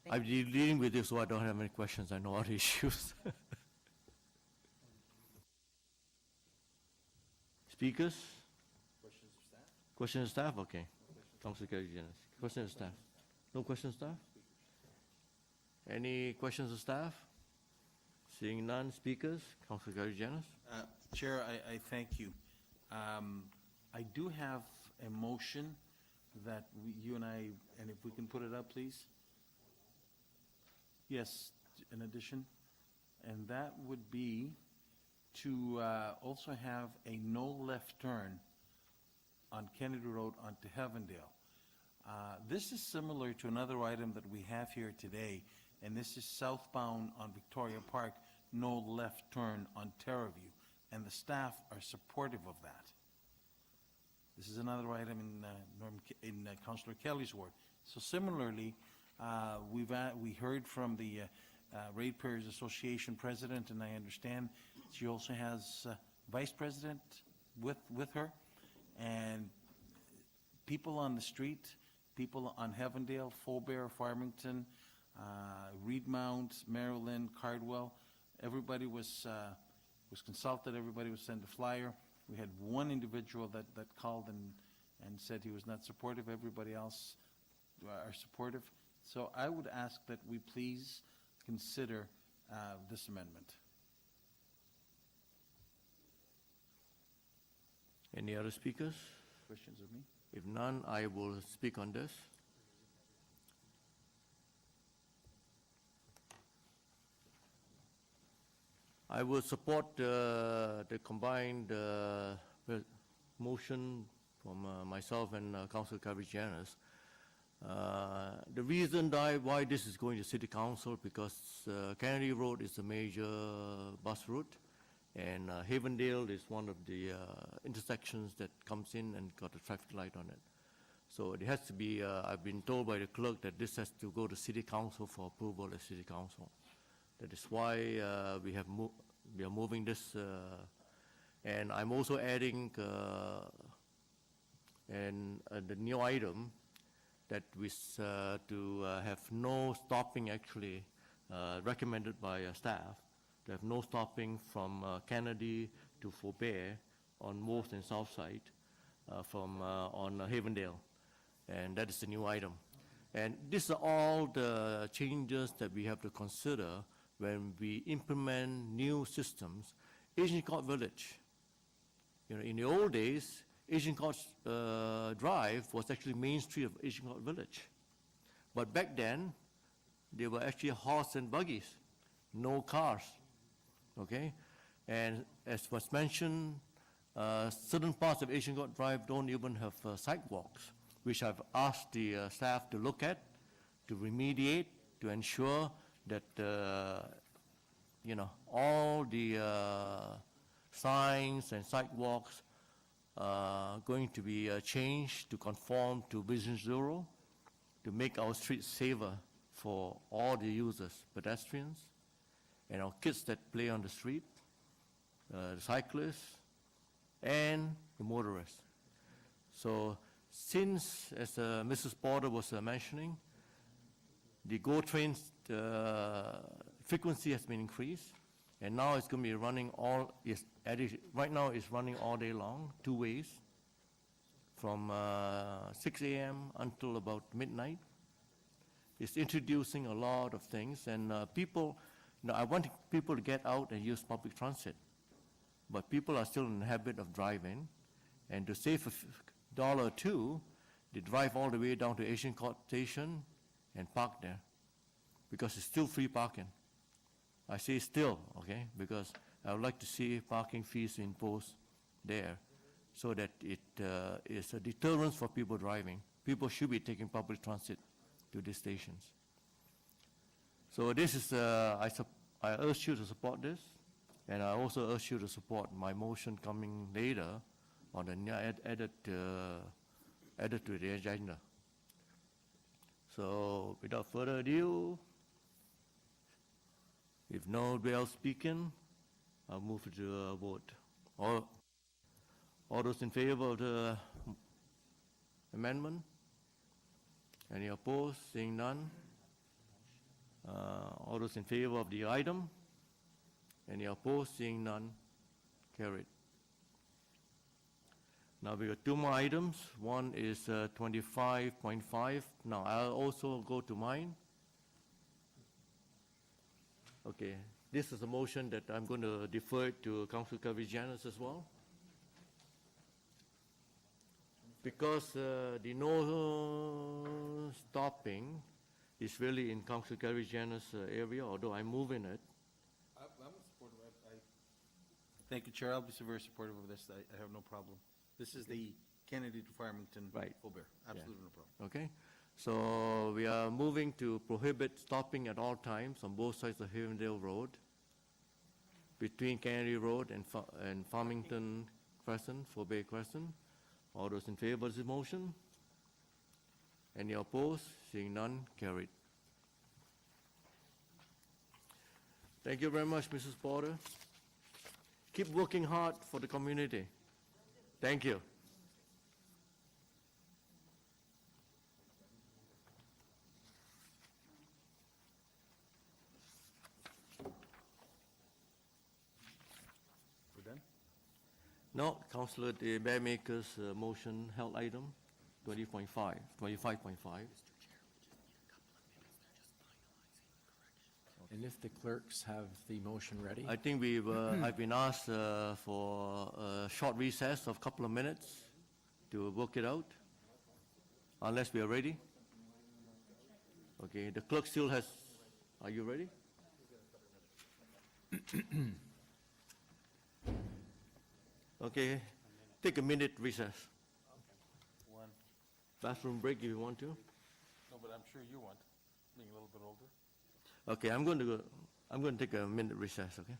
I've been dealing with this, so I don't have any questions. I know all the issues. Speakers? Questions of staff? Okay. Councilor Karygiannis. Questions of staff? No questions of staff? Any questions of staff? Seeing none. Speakers? Councilor Karygiannis. Chair, I thank you. I do have a motion that you and I, and if we can put it up, please. Yes, in addition, and that would be to also have a no left turn on Kennedy Road onto Heavendale. This is similar to another item that we have here today, and this is southbound on Victoria Park, no left turn on Terraview, and the staff are supportive of that. This is another item in Councillor Kelly's ward. So similarly, we heard from the Ratepayers Association president, and I understand she also has vice president with her, and people on the street, people on Heavendale, Faubert, Farmington, Reedmount, Maryland, Cardwell, everybody was consulted, everybody was sent a flyer. We had one individual that called and said he was not supportive. Everybody else are supportive. So I would ask that we please consider this amendment. Any other speakers? Questions of me? If none, I will speak on this. I will support the combined motion from myself and Councilor Karygiannis. The reason why this is going to City Council, because Kennedy Road is a major bus route, and Havendale is one of the intersections that comes in and got a traffic light on it. So it has to be, I've been told by the clerk that this has to go to City Council for approval at City Council. That is why we are moving this, and I'm also adding the new item that we to have no stopping, actually recommended by staff, to have no stopping from Kennedy to Faubert on north and south side on Havendale, and that is the new item. And these are all the changes that we have to consider when we implement new systems. Agincourt Village, in the old days, Agincourt Drive was actually main street of Agincourt Village. But back then, they were actually horse and buggies, no cars, okay? And as was mentioned, certain parts of Agincourt Drive don't even have sidewalks, which I've asked the staff to look at, to remediate, to ensure that, all the signs and sidewalks going to be changed to conform to Vision Zero, to make our streets safer for all the users, pedestrians, and our kids that play on the street, the cyclists, and the motorists. So since, as Mrs. Porter was mentioning, the GO trains frequency has been increased, and now it's going to be running right now it's running all day long, 2 ways, from 6 a.m. until about midnight. It's introducing a lot of things, and I want people to get out and use public transit, but people are still in the habit of driving, and to save $1 or $2, they drive all the way down to Asian Court Station and park there, because it's still free parking. I say still, okay, because I would like to see parking fees imposed there, so that it is a deterrence for people driving. People should be taking public transit to these stations. So this is, I urge you to support this, and I also urge you to support my motion coming later on the added to the agenda. So without further ado, if nobody else speaking, I'll move to a vote. All those in favor of the amendment? Any opposed? Seeing none. All those in favor of the item? Any opposed? Seeing none. Carried. Now we got 2 more items. One is 25.5. Now I'll also go to mine. Okay, this is a motion that I'm going to defer it to Councillor Kavigianis as well. Because the no stopping is really in Councillor Kavigianis' area, although I'm moving it. I'm supportive. Thank you, Chair. I'll be very supportive of this. I have no problem. This is the Kennedy to Farmington. Right. Colbert. Absolutely no problem. Okay, so we are moving to prohibit stopping at all times on both sides of Havendale Road, between Kennedy Road and Farmington Crescent, Bay Crescent. All those in favor of this motion? Any opposed? Seeing none, carried. Thank you very much, Mrs. Porter. Keep working hard for the community. Thank you. We're done? No, Councillor, the Bearmaker's motion held item 25.5. And if the clerks have the motion ready? I think I've been asked for a short recess of a couple of minutes to work it out, unless we are ready. Okay, the clerk still has, are you ready? Okay, take a minute recess. One. Bathroom break if you want to. No, but I'm sure you want, being a little bit older. Okay, I'm going to take a minute recess, okay?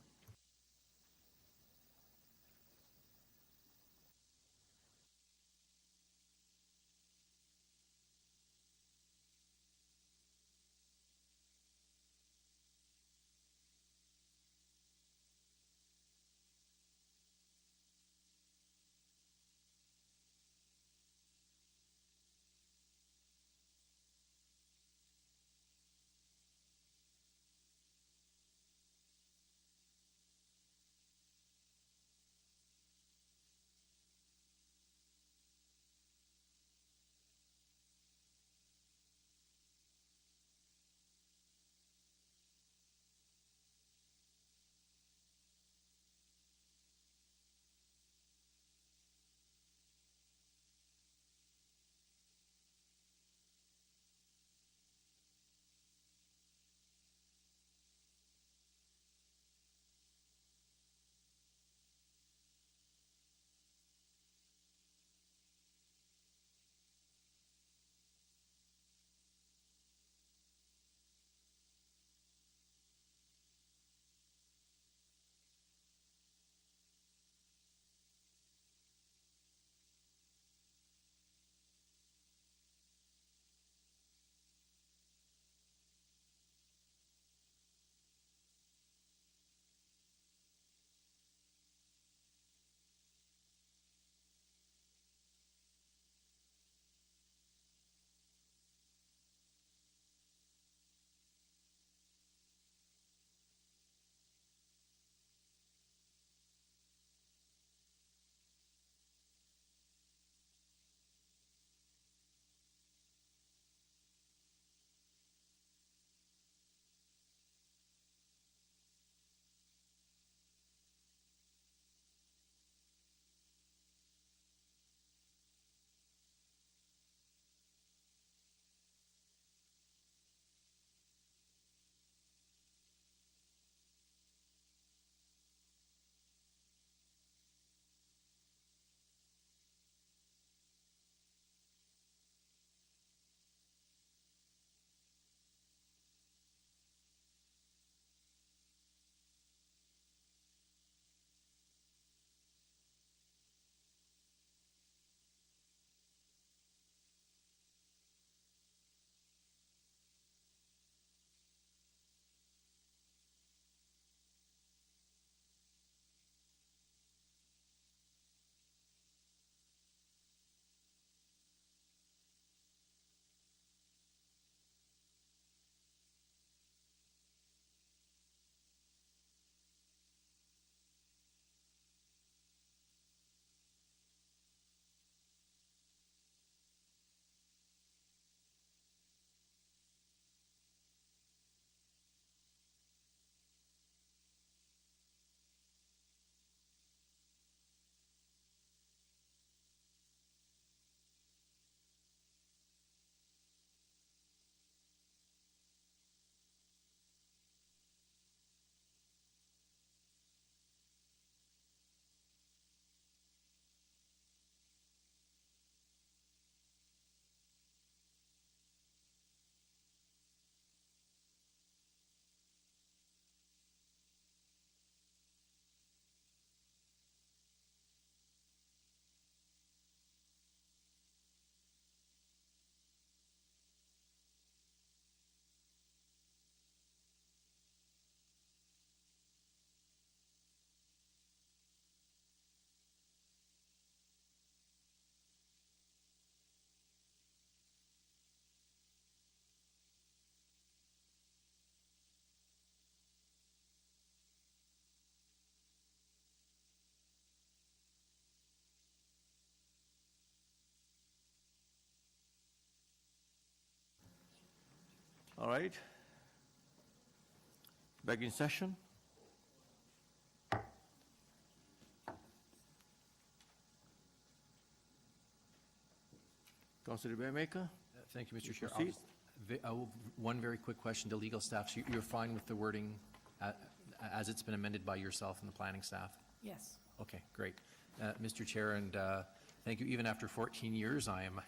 All right. Back in session. Councilor Bearmaker? Thank you, Mr. Chair. I'll proceed. just- One very quick question to legal staff. So you're fine with the wording as it's been amended by yourself and the planning staff? Yes. Okay, great. Mr. Chair, and thank you. Even after 14 years, I am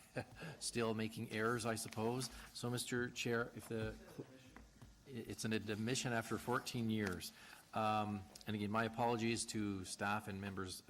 still making errors, I suppose. So, Mr. Chair, it's an admission after 14 years. And again, my apologies to staff and members,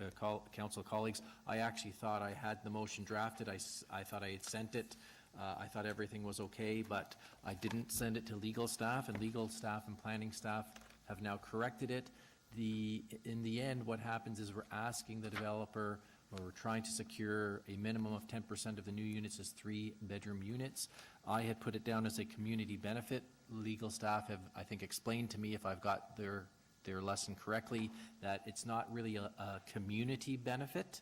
council colleagues. I actually thought I had the motion drafted. I thought I had sent it. I thought everything was okay, but I didn't send it to legal staff, and legal staff and planning staff have now corrected it. In the end, what happens is we're asking the developer, or we're trying to secure a minimum of 10% of the new units as 3-bedroom units. I had put it down as a community benefit. Legal staff have, I think, explained to me, if I've got their lesson correctly, that it's not really a community benefit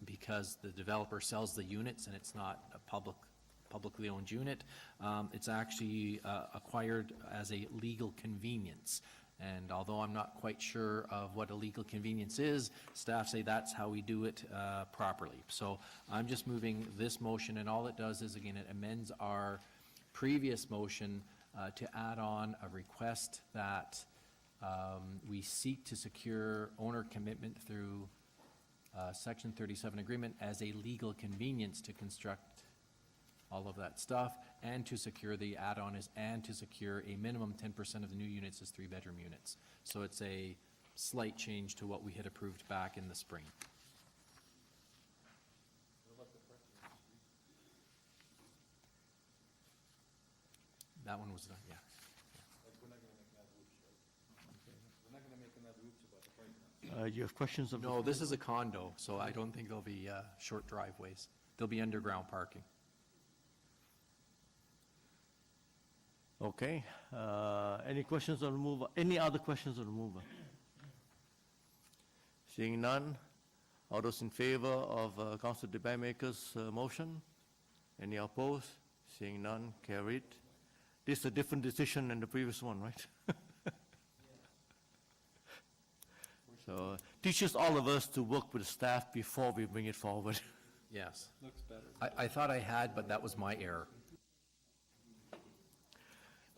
because the developer sells the units and it's not a publicly owned unit. It's actually acquired as a legal convenience. And although I'm not quite sure of what a legal convenience is, staff say that's how we do it properly. So I'm just moving this motion, and all it does is, again, it amends our previous motion to add on a request that we seek to secure owner commitment through Section 37 agreement as a legal convenience to construct all of that stuff, and to secure the add-on and to secure a minimum 10% of the new units as 3-bedroom units. So it's a slight change to what we had approved back in the spring. That one was done, yeah. You have questions of? No, this is a condo, so I don't think there'll be short driveways. There'll be underground parking. Okay. Any questions on removal? Any other questions on removal? Seeing none, all those in favor of Councilor DeBaymaker's motion? Any opposed? Seeing none, carried. This is a different decision than the previous one, right? So teaches all of us to work with staff before we bring it forward. Yes. Looks better. I thought I had, but that was my error.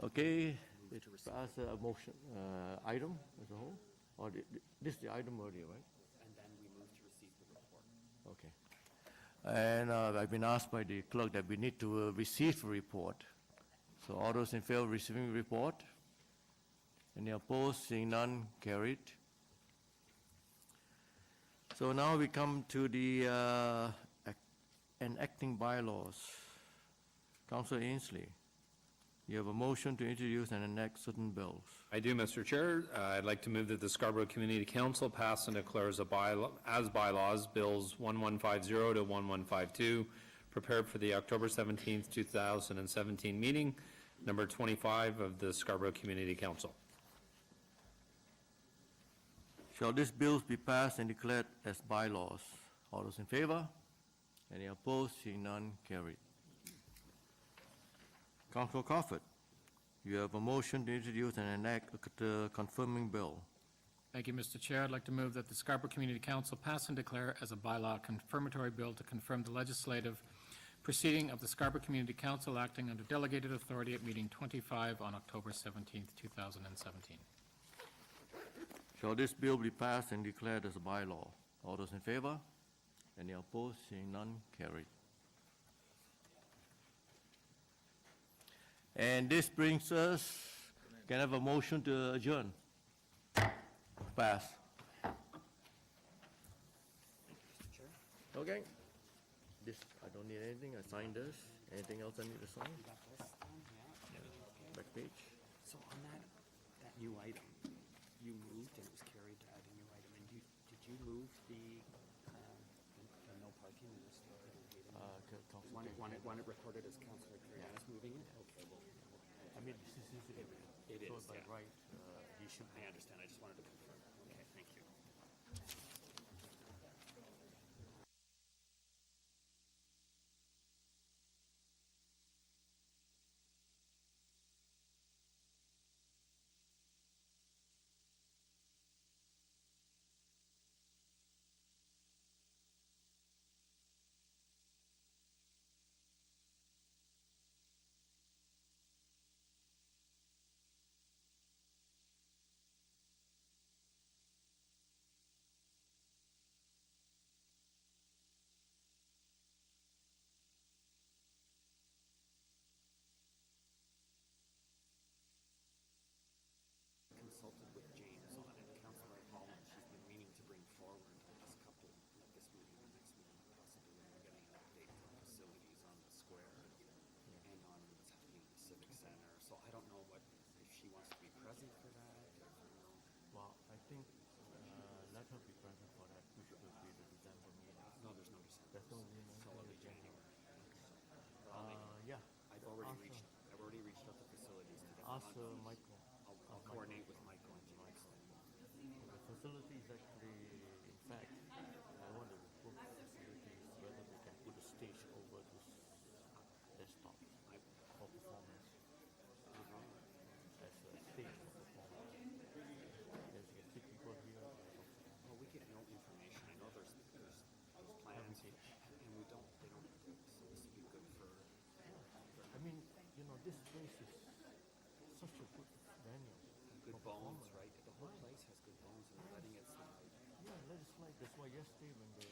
Okay, pass a motion, item as a whole? Or this is the item earlier, right? And then we move to receive the report. Okay. And I've been asked by the clerk that we need to receive a report. So all those in favor of receiving a report? Any opposed? Seeing none, carried. So now we come to the enacting bylaws. Councillor Ainsley, you have a motion to introduce and enact certain bills. I do, Mr. Chair. I'd like to move that the Scarborough Community Council pass and declare as bylaws Bills 1150 to 1152, prepared for the October 17th, 2017 meeting, number 25 of the Scarborough Community Council. Shall these bills be passed and declared as bylaws? All those in favor? Any opposed? Seeing none, carried. Councillor Crawford, you have a motion to introduce and enact the confirming bill. Thank you, Mr. Chair. I'd like to move that the Scarborough Community Council pass and declare as a bylaw a confirmatory bill to confirm the legislative proceeding of the Scarborough Community Council acting under delegated authority at meeting 25 on October 17th, 2017. Shall this bill be passed and declared as a bylaw? All those in favor? Any opposed? Seeing none, carried. And this brings us, can I have a motion to adjourn? Pass. Okay. This, I don't need anything, I signed this. Anything else I need to sign? Back page. So on that new item, you moved and it was carried to add a new item, and did you move the no parking in this? Want it recorded as Councilor Carrianas moving it? Okay, well, I mean, this is, it is, by yeah. right. I understand, I just wanted to confirm. Okay, thank you. might not be present for that, which will be the December meeting. No, there's no December. There's no meeting. It's all early January. Yeah. I've already reached out to facilities to get them Ask on. Michael. I'll coordinate with Michael and Jimmy. The facilities actually, in fact, I want to book facilities whether they can put a stage over this desktop for performance. As a stage for performance. As you can see people here. Well, we get no information. I know there's plans, and they don't, so this would be good for, I mean, this place is such a good venue. good for bones, performance. right? The whole place has good bones, and they're letting it slide. Yeah, let it slide. That's why yesterday when the